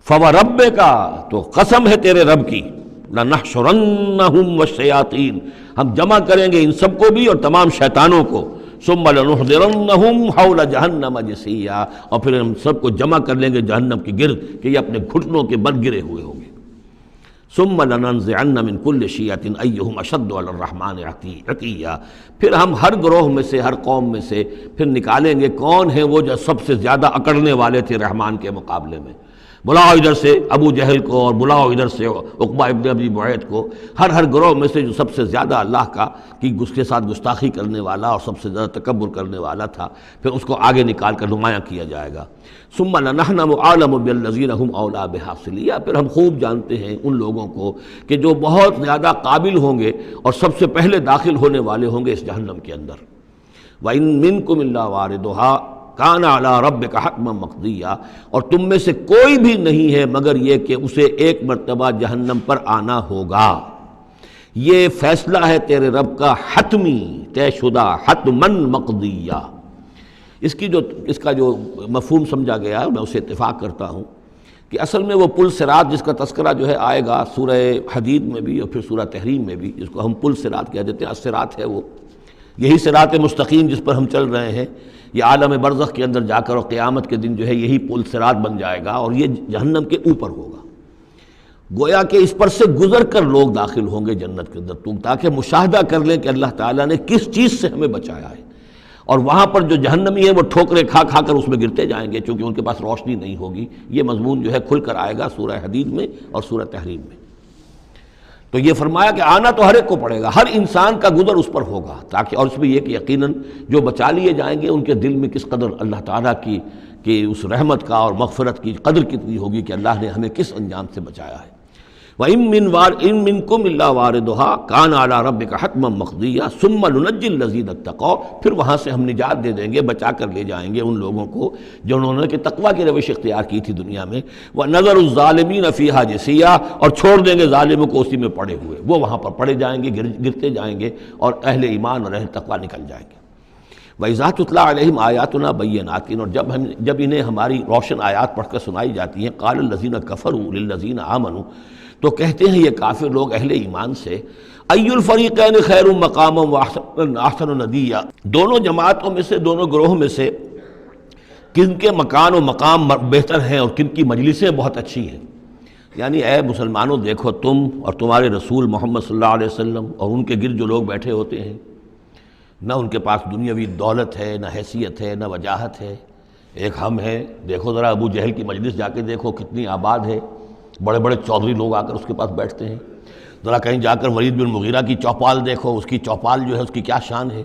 فَوَرَبِّكَ، تو قسم ہے تیرے رب کی، لَنَحْشُرَنَّهُمْ وَالشَّيَاطِينَ، ہم جمع کریں گے ان سب کو بھی اور تمام شیطانوں کو، ثُمَّ لَنُحْضِرَنَّهُمْ حَوْلَ جَهَنَّمَ جِثِيًّا، اور پھر ہم سب کو جمع کر لیں گے جہنم کے گرد کہ یہ اپنے گھٹنوں کے بل گرے ہوئے ہوں گے۔ ثُمَّ لَنَنزِعَنَّ مِن كُلِّ شِيَّةٍ أَيُّهُمْ أَشَدُّ عَلَى الرَّحْمَٰنِ عِتِيًّا، پھر ہم ہر گروہ میں سے، ہر قوم میں سے پھر نکالیں گے کون ہیں وہ جو سب سے زیادہ اکڑنے والے تھے رحمان کے مقابلے میں۔ بلاؤ ادھر سے ابو جہل کو اور بلاؤ ادھر سے عقبہ ابن ابی معیط کو، ہر گروہ میں سے جو سب سے زیادہ اللہ کا کی اس کے ساتھ گستاخی کرنے والا اور سب سے زیادہ تکبر کرنے والا تھا، پھر اس کو آگے نکال کر نمایاں کیا جائے گا۔ ثم لنحن اعلم بالذین هم اولی بها صلیہ، پھر ہم خوب جانتے ہیں ان لوگوں کو کہ جو بہت زیادہ قابل ہوں گے اور سب سے پہلے داخل ہونے والے ہوں گے اس جہنم کے اندر۔ وَإِن مِّنكُمْ إِلَّا وَارِدُهَا کان علی ربک حتما مقضیا، اور تم میں سے کوئی بھی نہیں ہے مگر یہ کہ اسے ایک مرتبہ جہنم پر آنا ہوگا۔ یہ فیصلہ ہے تیرے رب کا حتمی، طے شدہ، حتماً مقضیہ۔ اس کا جو مفہوم سمجھا گیا ہے میں اسے اتفاق کرتا ہوں کہ اصل میں وہ پل صراط جس کا تذکرہ جو ہے آئے گا سورہ حدید میں بھی اور پھر سورہ تحریم میں بھی، جس کو ہم پل صراط کہہ دیتے ہیں، الصراط ہے وہ، یہی صراط مستقیم جس پر ہم چل رہے ہیں، یہ عالم برزخ کے اندر جا کر اور قیامت کے دن جو ہے یہی پل صراط بن جائے گا اور یہ جہنم کے اوپر ہوگا۔ گویا کہ اس پر سے گزر کر لوگ داخل ہوں گے جنت کے اندر، تاکہ مشاہدہ کر لیں کہ اللہ تعالیٰ نے کس چیز سے ہمیں بچایا ہے۔ اور وہاں پر جو جہنمی ہیں وہ ٹھوکریں کھا کھا کر اس میں گرتے جائیں گے چونکہ ان کے پاس روشنی نہیں ہوگی۔ یہ مضمون جو ہے کھل کر آئے گا سورہ حدید میں اور سورہ تحریم میں۔ تو یہ فرمایا کہ آنا تو ہر ایک کو پڑے گا، ہر انسان کا گزر اس پر ہوگا، تاکہ اور اس میں یہ کہ یقیناً جو بچا لیے جائیں گے ان کے دل میں کس قدر اللہ تعالیٰ کی اس رحمت کا اور مغفرت کی قدر کتنی ہوگی کہ اللہ نے ہمیں کس انجام سے بچایا ہے۔ وَإِن مِّنكُمْ إِلَّا وَارِدُهَا كَانَ عَلَىٰ رَبِّكَ حَتْمًا مَقْضِيًّا ثُمَّ نُنَجِّي الَّذِينَ اتَّقَوْا، پھر وہاں سے ہم نجات دے دیں گے، بچا کر لے جائیں گے ان لوگوں کو جنہوں نے کہ تقویٰ کی روش اختیار کی تھی دنیا میں، وَنَذَرُ الظَّالِمِينَ فِيهَا جِثِيًّا، اور چھوڑ دیں گے ظالموں کو اسی میں پڑے ہوئے، وہ وہاں پر پڑے جائیں گے، گرتے جائیں گے اور اہل ایمان اور اہل تقویٰ نکل جائیں گے۔ وَإِذَا تُتْلَىٰ عَلَيْهِمْ آيَاتُنَا بَيِّنَاتٍ، اور جب انہیں ہماری روشن آیات پڑھ کر سنائی جاتی ہیں، قَالَ الَّذِينَ كَفَرُوا لِلَّذِينَ آمَنُوا، تو کہتے ہیں یہ کافر لوگ اہل ایمان سے، أَيُّ الْفَرِيقَيْنِ خَيْرٌ مَقَامًا وَأَحْسَنُ نَدِيًّا، دونوں جماعتوں میں سے، دونوں گروہ میں سے کن کے مکان و مقام بہتر ہیں اور کن کی مجلسیں بہت اچھی ہیں۔ یعنی اے مسلمانوں دیکھو، تم اور تمہارے رسول محمد صلی اللہ علیہ وسلم اور ان کے گرد جو لوگ بیٹھے ہوتے ہیں، نہ ان کے پاس دنیاوی دولت ہے، نہ حیثیت ہے، نہ وجاہت ہے، ایک ہم ہیں۔ دیکھو ذرا ابو جہل کی مجلس جا کے دیکھو کتنی آباد ہے، بڑے بڑے چودھری لوگ آ کر اس کے پاس بیٹھتے ہیں۔ ذرا کہیں جا کر ولید بن مغیرہ کی چوپال دیکھو، اس کی چوپال جو ہے اس کی کیا شان ہے۔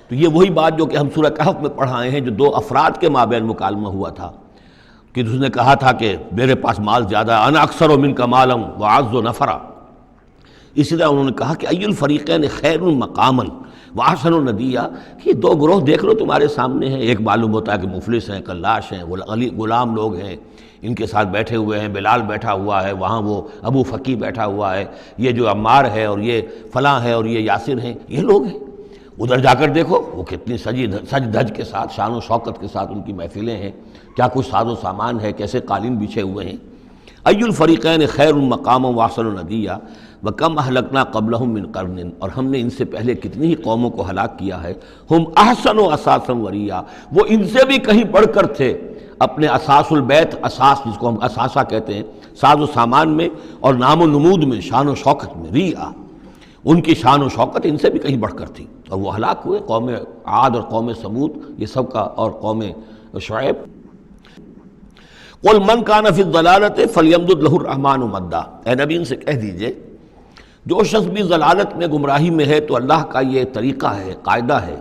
تو یہ وہی بات جو کہ ہم سورہ کہف میں پڑھائے ہیں، جو دو افراد کے مابین مکالمہ ہوا تھا کہ اس نے کہا تھا کہ میرے پاس مال زیادہ ہے، انا اکثر منک مالا واعز نفرا۔ اسی طرح انہوں نے کہا کہ ای الفریقین خیر مقاما واحسن ندیا، کہ دو گروہ دیکھ لو تمہارے سامنے ہیں، ایک معلوم ہوتا ہے کہ مفلس ہیں، کلاش ہیں، غلام لوگ ہیں، ان کے ساتھ بیٹھے ہوئے ہیں، بلال بیٹھا ہوا ہے، وہاں وہ ابو فقی بیٹھا ہوا ہے، یہ جو عمار ہے اور یہ فلاں ہے اور یہ یاسر ہیں، یہ لوگ ہیں۔ ادھر جا کر دیکھو وہ کتنی سج دھج کے ساتھ، شان و شوکت کے ساتھ ان کی محفلیں ہیں، کیا کچھ ساز و سامان ہے، کیسے قالین بچھے ہوئے ہیں۔ ای الفریقین خیر مقاما واحسن ندیا وکم اہلکنا قبلہم من قرن، اور ہم نے ان سے پہلے کتنی ہی قوموں کو ہلاک کیا ہے، ہم احسن و اساسا وریا، وہ ان سے بھی کہیں بڑھ کر تھے اپنے اساس البیت، اساس جس کو ہم اساسہ کہتے ہیں، ساز و سامان میں اور نام و نمود میں، شان و شوکت میں، ریا، ان کی شان و شوکت ان سے بھی کہیں بڑھ کر تھی، اور وہ ہلاک ہوئے۔ قوم عاد اور قوم سمود یہ سب کا، اور قوم شعیب۔ قل من کان فی الضلالۃ فلیمدد لہ الرحمن مدا، اے نبی ان سے کہہ دیجئے جو شخص بھی ضلالت میں، گمراہی میں ہے، تو اللہ کا یہ طریقہ ہے، قاعدہ ہے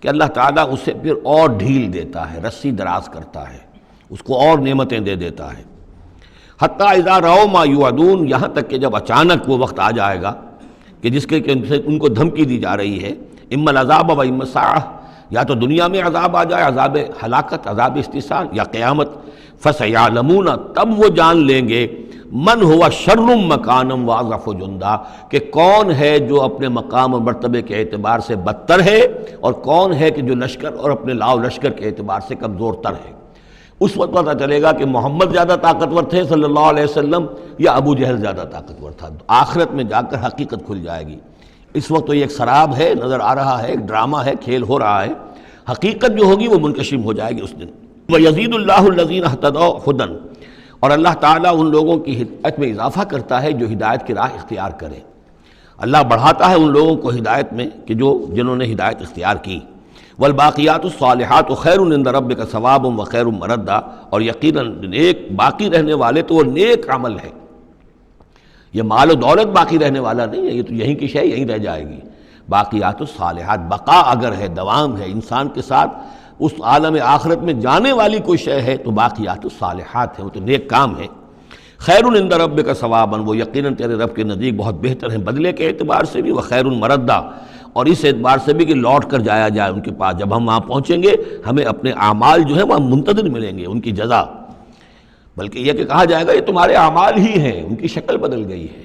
کہ کہ اللہ تعالیٰ اسے پھر اور ڈھیل دیتا ہے، رسی دراز کرتا ہے، اس کو اور نعمتیں دے دیتا ہے۔ حتیٰ اذا رأوا ما یوعدون، یہاں تک کہ جب اچانک وہ وقت آ جائے گا کہ جس کے ان کو دھمکی دی جا رہی ہے، اما العذاب و اما الساعہ، یا تو دنیا میں عذاب آ جائے، عذاب ہلاکت، عذاب استحصال، یا قیامت، فسیعلمون، تب وہ جان لیں گے، من ہوا شر مکانا واضعف جندا، کہ کون ہے جو اپنے مقام اور مرتبے کے اعتبار سے بدتر ہے اور کون ہے کہ جو لشکر اور اپنے لاؤ لشکر کے اعتبار سے کمزور تر ہے۔ اس وقت پتہ چلے گا کہ محمد زیادہ طاقتور تھے صلی اللہ علیہ وسلم یا ابو جہل زیادہ طاقتور تھا۔ آخرت میں جا کر حقیقت کھل جائے گی۔ اس وقت تو یہ ایک سراب ہے، نظر آ رہا ہے، ایک ڈرامہ ہے، کھیل ہو رہا ہے، حقیقت جو ہوگی وہ منکشف ہو جائے گی اس دن۔ وَيَزِيدُ اللَّهُ الَّذِينَ اهْتَدَوْا هُدًى، اور اللہ تعالیٰ ان لوگوں کی ہدایت میں اضافہ کرتا ہے جو ہدایت کی راہ اختیار کرے۔ اللہ بڑھاتا ہے ان لوگوں کو ہدایت میں کہ جنہوں نے ہدایت اختیار کی۔ والباقیات الصالحات خیر عند ربک ثواب وخیر مردا، اور یقیناً نیک باقی رہنے والے تو وہ نیک عمل ہے۔ یہ مال و دولت باقی رہنے والا نہیں ہے، یہ تو یہیں کی شے یہیں رہ جائے گی۔ باقیات الصالحات، بقا اگر ہے، دوام ہے، انسان کے ساتھ اس عالم آخرت میں جانے والی کوئی شے ہے تو باقیات الصالحات ہے، وہ تو نیک کام ہے۔ خیر عند ربک ثوابا، وہ یقیناً تیرے رب کے نزدیک بہت بہتر ہیں بدلے کے اعتبار سے بھی، وخیر مردا، اور اس اعتبار سے بھی کہ لوٹ کر جایا جائے ان کے پاس۔ جب ہم وہاں پہنچیں گے ہمیں اپنے اعمال جو ہیں وہاں منتظر ملیں گے، ان کی جزا، بلکہ یہ کہ کہا جائے گا یہ تمہارے اعمال ہی ہیں، ان کی شکل بدل گئی ہے۔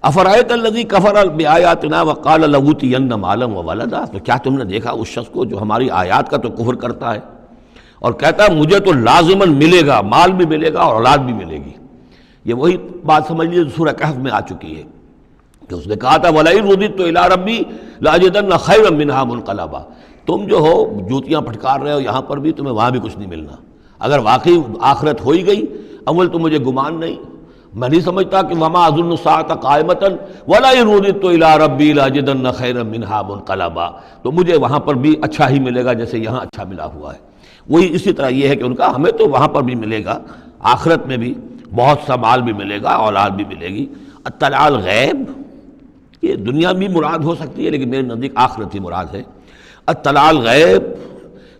افرأیت الذی کفر بآیاتنا وقال لأوتین مالا وولدا، تو کیا تم نے دیکھا اس شخص کو جو ہماری آیات کا تو کفر کرتا ہے اور کہتا ہے مجھے تو لازماً ملے گا، مال بھی ملے گا اور اولاد بھی ملے گی۔ یہ وہی بات سمجھ لیجیے جو سورہ کہف میں آ چکی ہے کہ اس نے کہا تھا وَلَئِن رُدِدتُّ إِلَىٰ رَبِّي لَأَجِدَنَّ خَيْرًا مِنْهَا مُنْقَلَبًا، تم جو ہو جوتیاں پھٹکار رہے ہو یہاں پر بھی، تمہیں وہاں بھی کچھ نہیں ملنا۔ اگر واقعی آخرت ہو ہی گئی، اول تو مجھے گمان نہیں، میں نہیں سمجھتا کہ وَمَا أَظُنُّ السَّاعَةَ قَائِمَةً وَلَئِن رُدِدتُّ إِلَىٰ رَبِّي لَأَجِدَنَّ خَيْرًا مِنْهَا مُنْقَلَبًا، تو مجھے وہاں پر بھی اچھا ہی ملے گا جیسے یہاں اچھا ملا ہوا ہے۔ وہی اسی طرح یہ ہے کہ ان کا ہمیں تو وہاں پر بھی ملے گا، آخرت میں بھی بہت سا مال بھی ملے گا، اولاد بھی ملے گی۔ اطلاع الغیب، یہ دنیا بھی مراد ہو سکتی ہے لیکن میرے نزدیک آخرت ہی مراد ہے۔ اطلاع الغیب،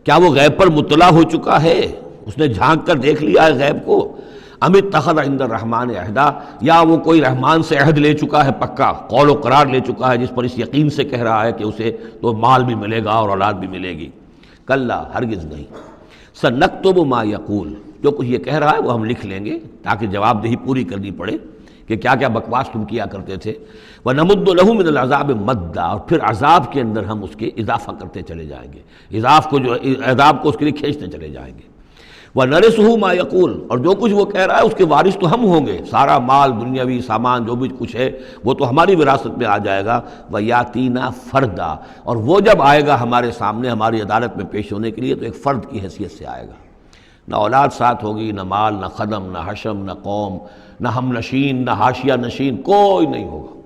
کیا وہ غیب پر مطلع ہو چکا ہے، اس نے جھانک کر دیکھ لیا ہے غیب کو؟ ام اتخذ عند الرحمن عہدا، یا وہ کوئی رحمان سے عہد لے چکا ہے، پکا قول و قرار لے چکا ہے جس پر اس یقین سے کہہ رہا ہے کہ اسے تو مال بھی ملے گا اور اولاد بھی ملے گی۔ کلا، ہرگز نہیں۔ سنکتب ما یقول، جو کچھ یہ کہہ رہا ہے وہ ہم لکھ لیں گے تاکہ جواب دہی پوری کرنی پڑے کہ کیا کیا بکواس تم کیا کرتے تھے۔ وَنَمُدُّ لَهُ مِنَ الْعَذَابِ مَدًّا، اور پھر عذاب کے اندر ہم اس کے اضافہ کرتے چلے جائیں گے، عذاب کو اس کے لیے کھینچتے چلے جائیں گے۔ وَنَرِثُهُ مَا يَقُولُ، اور جو کچھ وہ کہہ رہا ہے اس کے وارث تو ہم ہوں گے، سارا مال دنیاوی سامان جو بھی کچھ ہے وہ تو ہماری وراثت میں آ جائے گا۔ وَيَأْتِينَا فَرْدًا، اور وہ جب آئے گا ہمارے سامنے ہماری عدالت میں پیش ہونے کے لیے تو ایک فرد کی حیثیت سے آئے گا، نہ اولاد ساتھ ہوگی، نہ مال، نہ خدم، نہ حشم، نہ قوم، نہ ہم نشین، نہ حاشیہ نشین، کوئی نہیں ہوگا۔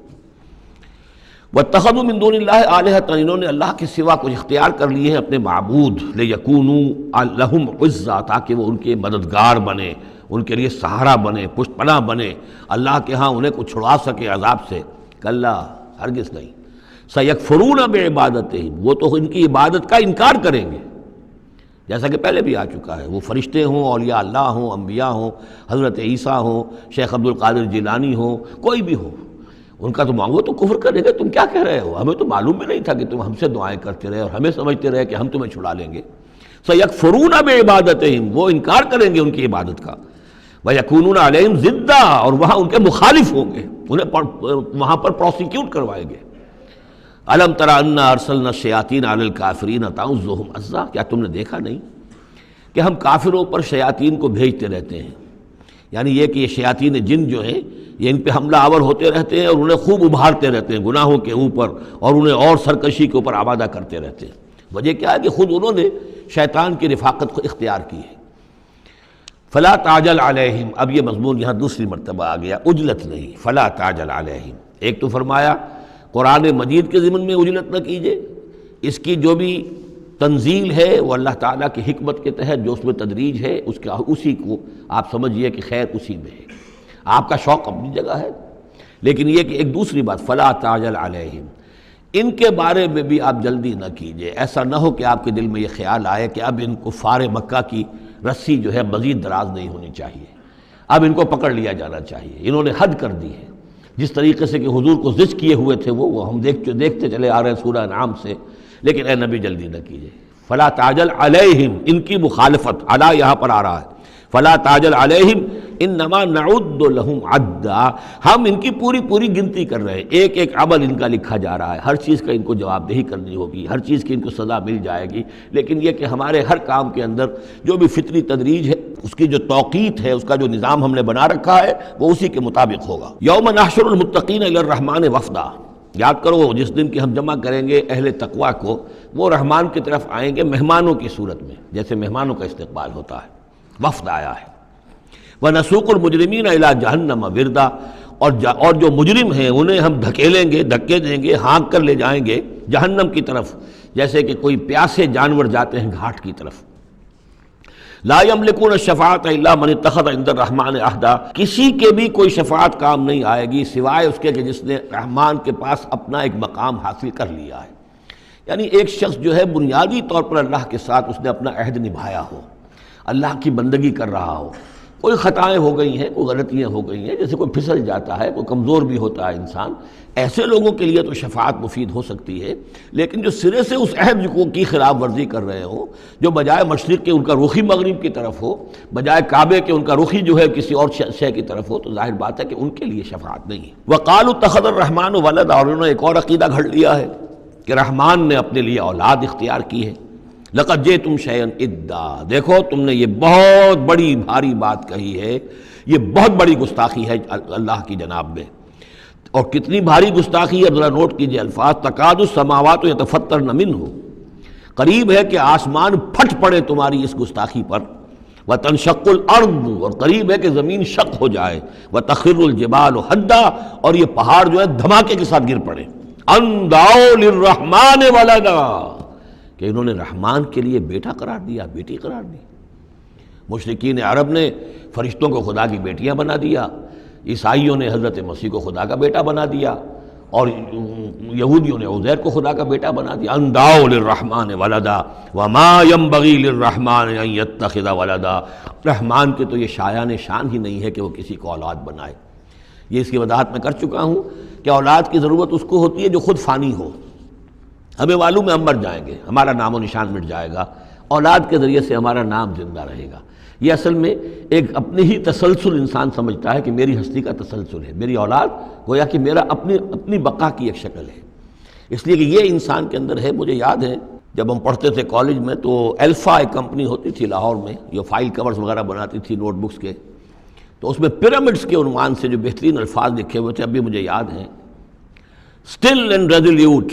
وَاتَّخَذُوا مِن دُونِ اللَّهِ آلِهَةً، انہوں نے اللہ کے سوا کچھ اختیار کر لیے ہیں اپنے معبود، لِيَكُونُوا لَهُمْ عِزًّا، تاکہ وہ ان کے مددگار بنے، ان کے لیے سہارا بنے، پشت پناہ بنے، اللہ کے ہاں انہیں کچھ چھڑا سکے عذاب سے۔ کلا، ہرگز نہیں۔ سَيَكْفُرُونَ بِعِبَادَتِهِمْ، وہ تو ان کی عبادت کا انکار کریں گے، جیسا کہ پہلے بھی آ چکا ہے، وہ فرشتے ہوں، اولیاء اللہ ہوں، انبیاء ہوں، حضرت عیسیٰ ہوں، شیخ عبد القادر جیلانی ہوں، کوئی بھی ہو، ان کا تو وہ تو کفر کرے گا، تم کیا کہہ رہے ہو، ہمیں تو معلوم بھی نہیں تھا کہ تم ہم سے دعائیں کرتے رہے اور ہمیں سمجھتے رہے کہ ہم تمہیں چھڑا لیں گے۔ سَيَكْفُرُونَ بِعِبَادَتِهِمْ، وہ انکار کریں گے ان کی عبادت کا۔ وَيَكُونُونَ عَلَيْهِمْ ضِدًّا، اور وہاں ان کے مخالف ہوں گے، انہیں وہاں پر پروسیکیوٹ کروائیں گے۔ أَلَمْ تَرَ أَنَّا أَرْسَلْنَا الشَّيَاطِينَ عَلَى الْكَافِرِينَ تَعُزُّهُمْ عَزًّا، کیا تم نے دیکھا نہیں کہ ہم کافروں پر شیاطین کو بھیجتے رہتے ہیں، یعنی یہ کہ یہ شیاطین جن جو ہیں یہ ان پہ حملہ آور ہوتے رہتے ہیں اور انہیں خوب ابھارتے رہتے ہیں گناہوں کے اوپر، اور انہیں اور سرکشی کے اوپر آمادہ کرتے رہتے ہیں۔ وجہ کیا ہے کہ خود انہوں نے شیطان کی رفاقت کو اختیار کی ہے۔ فلا تعجل علیہم، اب یہ مضمون یہاں دوسری مرتبہ آ گیا، عجلت نہیں، فلا تعجل علیہم۔ ایک تو فرمایا قرآن مجید کے ضمن میں عجلت نہ کیجیے، اس کی جو بھی تنزیل ہے وہ اللہ تعالیٰ کی حکمت کے تحت جو اس میں تدریج ہے اسی کو آپ سمجھیے کہ خیر اسی میں ہے، آپ کا شوق اپنی جگہ ہے، لیکن یہ کہ ایک دوسری بات فلا تعجل علیہم، ان کے بارے میں بھی آپ جلدی نہ کیجیے، ایسا نہ ہو کہ آپ کے دل میں یہ خیال آئے کہ اب ان کفار مکہ کی رسی جو ہے مزید دراز نہیں ہونی چاہیے، اب ان کو پکڑ لیا جانا چاہیے، انہوں نے حد کر دی ہے۔ جس طریقے سے کہ حضور کو زج کیے ہوئے تھے وہ ہم دیکھتے چلے آ رہے ہیں سورہ انعام سے، لیکن اے نبی جلدی نہ کیجیے۔ فلا تعجل علیہم، ان کی مخالفت، علی یہاں پر آ رہا ہے، فلا تعجل علیہم انما نعد لہم عدا، ہم ان کی پوری گنتی کر رہے ہیں، ایک ایک عمل ان کا لکھا جا رہا ہے، ہر چیز کا ان کو جواب دہی کرنی ہوگی، ہر چیز کی ان کو سزا مل جائے گی، لیکن یہ کہ ہمارے ہر کام کے اندر جو بھی فطری تدریج ہے، اس کی جو توقیت ہے، اس کا جو نظام ہم نے بنا رکھا ہے، وہ اسی کے مطابق ہوگا۔ یوم نحشر المتقین الی الرحمن وفدا، یاد کرو جس دن کہ ہم جمع کریں گے اہل تقویٰ کو، وہ رحمان کی طرف آئیں گے مہمانوں کی صورت میں، جیسے مہمانوں کا استقبال ہوتا ہے، وفد آیا ہے۔ وَنَسُوقُ الْمُجْرِمِينَ إِلَىٰ جَهَنَّمَ وِرْدًا، اور جو مجرم ہیں انہیں ہم دھکیلیں گے، دھکے دیں گے، ہانک کر لے جائیں گے جہنم کی طرف، جیسے کہ کوئی پیاسے جانور جاتے ہیں گھاٹ کی طرف۔ لا يملكون الشفاعة إلا من اتخذ عند الرحمن عہدا، کسی کے بھی کوئی شفاعت کام نہیں آئے گی سوائے اس کے کہ جس نے رحمان کے پاس اپنا ایک مقام حاصل کر لیا ہے، یعنی ایک شخص جو ہے بنیادی طور پر اللہ کے ساتھ اس نے اپنا عہد نبھایا ہو، اللہ کی بندگی کر رہا ہو، کوئی خطائیں ہو گئی ہیں، کوئی غلطیاں ہو گئی ہیں، جیسے کوئی پھسل جاتا ہے، کوئی کمزور بھی ہوتا ہے انسان، ایسے لوگوں کے لیے تو شفاعت مفید ہو سکتی ہے، لیکن جو سرے سے اس عہد کی خلاف ورزی کر رہے ہوں، جو بجائے مشرق کے ان کا رخی مغرب کی طرف ہو، بجائے کعبے کے ان کا رخی جو ہے کسی اور شے کی طرف ہو، تو ظاہر بات ہے کہ ان کے لیے شفاعت نہیں ہے۔ وَقَالُوا اتَّخَذَ الرَّحْمَنُ وَلَدًا، اور انہوں نے ایک اور عقیدہ گھڑ لیا ہے کہ رحمان نے اپنے لیے اولاد اختیار کی ہے۔ لَقَدْ جِئْتُمْ شَيْئًا إِدًّا، دیکھو تم نے یہ بہت بڑی بھاری بات کہی ہے، یہ بہت بڑی گستاخی ہے اللہ کی جناب میں، اور کتنی بھاری گستاخی ہے ذرا نوٹ کیجئے الفاظ، تکاد السماوات یتفطرن منہ، قریب ہے کہ آسمان پھٹ پڑے تمہاری اس گستاخی پر، وتنشق الارض، اور قریب ہے کہ زمین شق ہو جائے، وتخر الجبال حدا، اور یہ پہاڑ جو ہے دھماکے کے ساتھ گر پڑے، ان دعوا للرحمن ولدا، کہ انہوں نے رحمان کے لیے بیٹا قرار دیا، بیٹی قرار دی۔ مشرکین عرب نے فرشتوں کو خدا کی بیٹیاں بنا دیا، عیسائیوں نے حضرت مسیح کو خدا کا بیٹا بنا دیا، اور یہودیوں نے عزیر کو خدا کا بیٹا بنا دیا۔ ان دعوا للرحمن ولدا وما ينبغي للرحمن ان يتخذ ولدا، رحمان کے تو یہ شایان شان ہی نہیں ہے کہ وہ کسی کو اولاد بنائے۔ یہ اس کی وضاحت میں کر چکا ہوں کہ اولاد کی ضرورت اس کو ہوتی ہے جو خود فانی ہو، ہمیں معلوم ہے ہم مر جائیں گے، ہمارا نام و نشان مٹ جائے گا، اولاد کے ذریعے سے ہمارا نام زندہ رہے گا۔ یہ اصل میں ایک اپنے ہی تسلسل انسان سمجھتا ہے کہ میری ہستی کا تسلسل ہے، میری اولاد گویا کہ میرا اپنی بقا کی ایک شکل ہے، اس لیے کہ یہ انسان کے اندر ہے۔ مجھے یاد ہے جب ہم پڑھتے تھے کالج میں تو الفا ایک کمپنی ہوتی تھی لاہور میں، جو فائل کورز وغیرہ بناتی تھی نوٹ بکس کے، تو اس میں پیرامڈس کے عنوان سے جو بہترین الفاظ لکھے ہوئے تھے اب بھی مجھے یاد ہیں، still and resolute,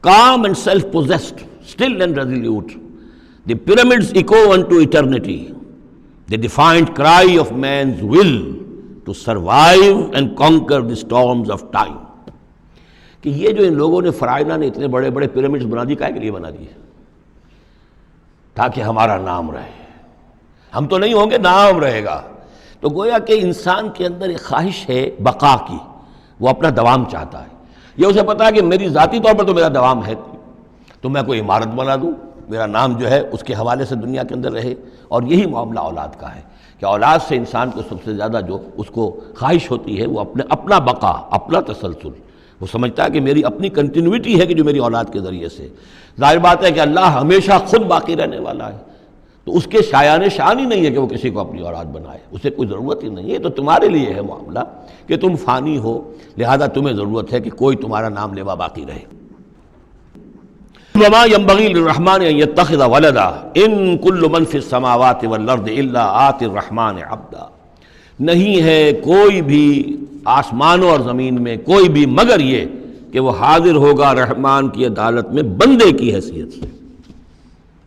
calm and self-possessed, still and resolute. The pyramids echo unto eternity, the defiant cry of man's will to survive and conquer the storms of time. کہ یہ جو ان لوگوں نے فرائضہ نے اتنے بڑے بڑے پیرامڈز بنا دی، کائے کے لیے بنا دیے؟ تاکہ ہمارا نام رہے، ہم تو نہیں ہوں گے، نام رہے گا۔ تو گویا کہ انسان کے اندر ایک خواہش ہے بقا کی، وہ اپنا دوام چاہتا ہے۔ یہ اسے پتا ہے کہ میری ذاتی طور پر تو میرا دوام ہے، تو میں کوئی عمارت بنا دوں، میرا نام جو ہے اس کے حوالے سے دنیا کے اندر رہے۔ اور یہی معاملہ اولاد کا ہے کہ اولاد سے انسان کو سب سے زیادہ جو اس کو خواہش ہوتی ہے وہ اپنا بقا، اپنا تسلسل، وہ سمجھتا ہے کہ میری اپنی کنٹینیوٹی ہے کہ جو میری اولاد کے ذریعے سے۔ ظاہر بات ہے کہ اللہ ہمیشہ خود باقی رہنے والا ہے، تو اس کے شایان شان ہی نہیں ہے کہ وہ کسی کو اپنی اولاد بنائے، اسے کوئی ضرورت ہی نہیں ہے۔ تو تمہارے لیے ہے معاملہ کہ تم فانی ہو، لہذا تمہیں ضرورت ہے کہ کوئی تمہارا نام لیوا باقی رہے۔ وما ينبغي للرحمن ان يتخذ ولدا ان كل من في السماوات والارض الا آتي الرحمن عبدا، نہیں ہے کوئی بھی آسمانوں اور زمین میں کوئی بھی مگر یہ کہ وہ حاضر ہوگا رحمان کی عدالت میں بندے کی حیثیت سے،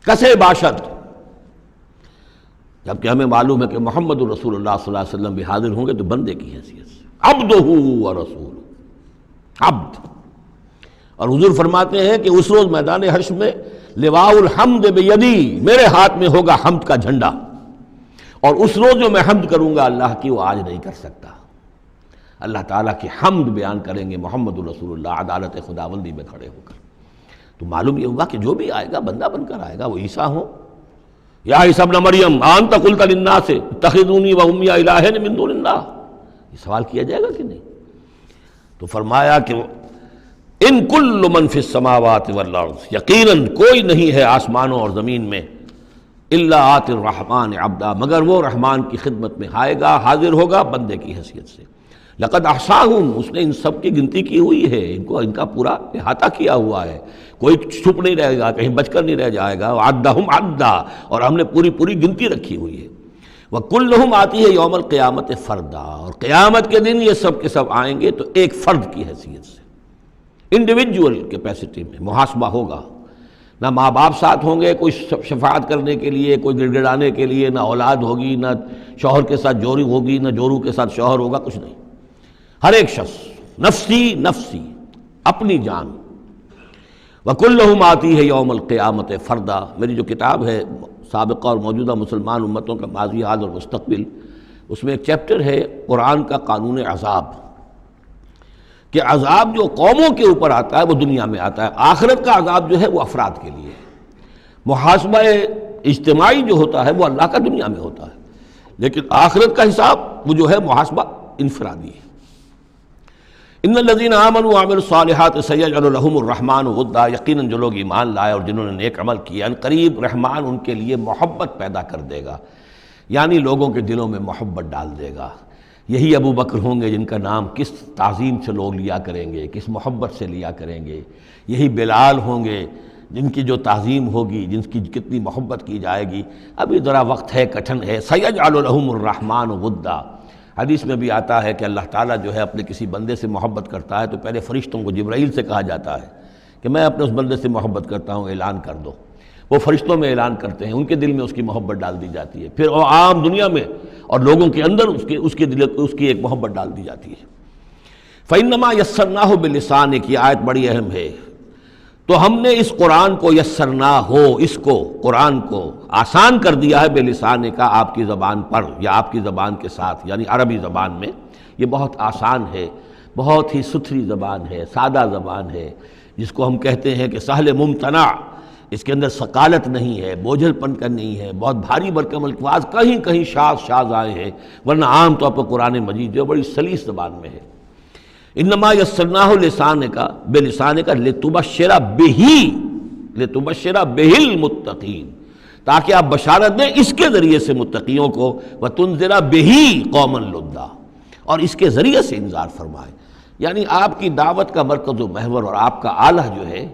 کسے باشد، جبکہ ہمیں معلوم ہے کہ محمد رسول اللہ صلی اللہ علیہ وسلم بھی حاضر ہوں گے تو بندے کی حیثیت سے، عبدہ ورسول، عبد۔ اور حضور فرماتے ہیں کہ اس روز میدان حشر میں لواء الحمد بیدی، میرے ہاتھ میں ہوگا حمد کا جھنڈا، اور اس روز جو میں حمد کروں گا اللہ کی وہ آج نہیں کر سکتا۔ اللہ تعالیٰ کی حمد بیان کریں گے محمد الرسول اللہ عدالت خداوندی میں کھڑے ہو کر۔ تو معلوم یہ ہوا کہ جو بھی آئے گا بندہ بن کر آئے گا، وہ عیسیٰ ہو یا عیسیٰ ابن مریم انت قلت للناس اتخذونی وامي الہین من دون اللہ، یہ سوال کیا جائے گا کہ نہیں؟ تو فرمایا کہ ان کل من فی السماوات والارض، یقیناً کوئی نہیں ہے آسمانوں اور زمین میں، الا آت الرحمن عبدا، مگر وہ رحمان کی خدمت میں آئے گا، حاضر ہوگا بندے کی حیثیت سے۔ لقد احصاہم، اس نے ان سب کی گنتی کی ہوئی ہے، ان کا پورا احاطہ کیا ہوا ہے، کوئی چھپ نہیں رہے گا، کہیں بچ کر نہیں رہ جائے گا۔ وعدہم عدا، اور ہم نے پوری گنتی رکھی ہوئی ہے۔ وکلہم آتی ہے یوم القیامت فردا، اور قیامت کے دن یہ سب کے سب آئیں گے تو ایک فرد کی حیثیت سے، انڈیویجول کیپیسٹی میں محاسبہ ہوگا۔ نہ ماں باپ ساتھ ہوں گے کوئی شفاعت کرنے کے لیے، کوئی گڑ گڑانے کے لیے، نہ اولاد ہوگی، نہ شوہر کے ساتھ جوری ہوگی، نہ جورو کے ساتھ شوہر ہوگا، کچھ نہیں۔ ہر ایک شخص نفسی نفسی، اپنی جان۔ وَكُلُّهُمْ آتی ہے یوم القیامت فردا، میری جو کتاب ہے سابقہ اور موجودہ مسلمان امتوں کا ماضی، حال اور مستقبل، اس میں ایک چیپٹر ہے قرآن کا قانون عذاب، کہ عذاب جو قوموں کے اوپر آتا ہے وہ دنیا میں آتا ہے، آخرت کا عذاب جو ہے وہ افراد کے لیے ہے۔ محاسبہ اجتماعی جو ہوتا ہے وہ اللہ کا دنیا میں ہوتا ہے، لیکن آخرت کا حساب وہ جو ہے محاسبہ انفرادی ہے۔ ان الذین آمنوا وعملوا الصالحات سیجعل لهم الرحمن ودا، یقیناً جو لوگ ایمان لائے اور جنہوں نے نیک عمل کیا، ان قریب رحمان ان کے لیے محبت پیدا کر دے گا، یعنی لوگوں کے دلوں میں محبت ڈال دے گا۔ یہی ابو بکر ہوں گے جن کا نام کس تعظیم سے لوگ لیا کریں گے، کس محبت سے لیا کریں گے۔ یہی بلال ہوں گے جن کی جو تعظیم ہوگی، جن کی کتنی محبت کی جائے گی۔ ابھی ذرا وقت ہے، کٹھن ہے۔ سیجعل لهم الرحمن ودا، حدیث میں بھی آتا ہے کہ اللہ تعالیٰ جو ہے اپنے کسی بندے سے محبت کرتا ہے تو پہلے فرشتوں کو، جبرائیل سے کہا جاتا ہے کہ میں اپنے اس بندے سے محبت کرتا ہوں، اعلان کر دو۔ وہ فرشتوں میں اعلان کرتے ہیں، ان کے دل میں اس کی محبت ڈال دی جاتی ہے، پھر وہ عام دنیا میں اور لوگوں کے اندر اس کی ایک محبت ڈال دی جاتی ہے۔ فَإِنَّمَا يَسَّرْنَاهُ بِلِسَانِكَ، یہ آیت بڑی اہم ہے۔ تو ہم نے اس قرآن کو یسرنا ہو، اس کو قرآن کو آسان کر دیا ہے، بلسان کا، آپ کی زبان پر یا آپ کی زبان کے ساتھ، یعنی عربی زبان میں۔ یہ بہت آسان ہے، بہت ہی ستھری زبان ہے، سادہ زبان ہے، جس کو ہم کہتے ہیں کہ سہل ممتنع، اس کے اندر ثقالت نہیں ہے، بوجھل پن کا نہیں ہے، بہت بھاری بھرکم الفاظ کہیں کہیں شاذ آئے ہیں، ورنہ عام طور پر قرآن مجید جو بڑی سلیس زبان میں ہے۔ انما یسرناہ بلسانک لتبشر بہ المتقین، تاکہ آپ بشارت دیں اس کے ذریعے سے متقیوں کو، وتنذر بہ قوما لدا، اور اس کے ذریعے سے انذار فرمائے۔ یعنی آپ کی دعوت کا مرکز و محور اور آپ کا آلہ جو ہے،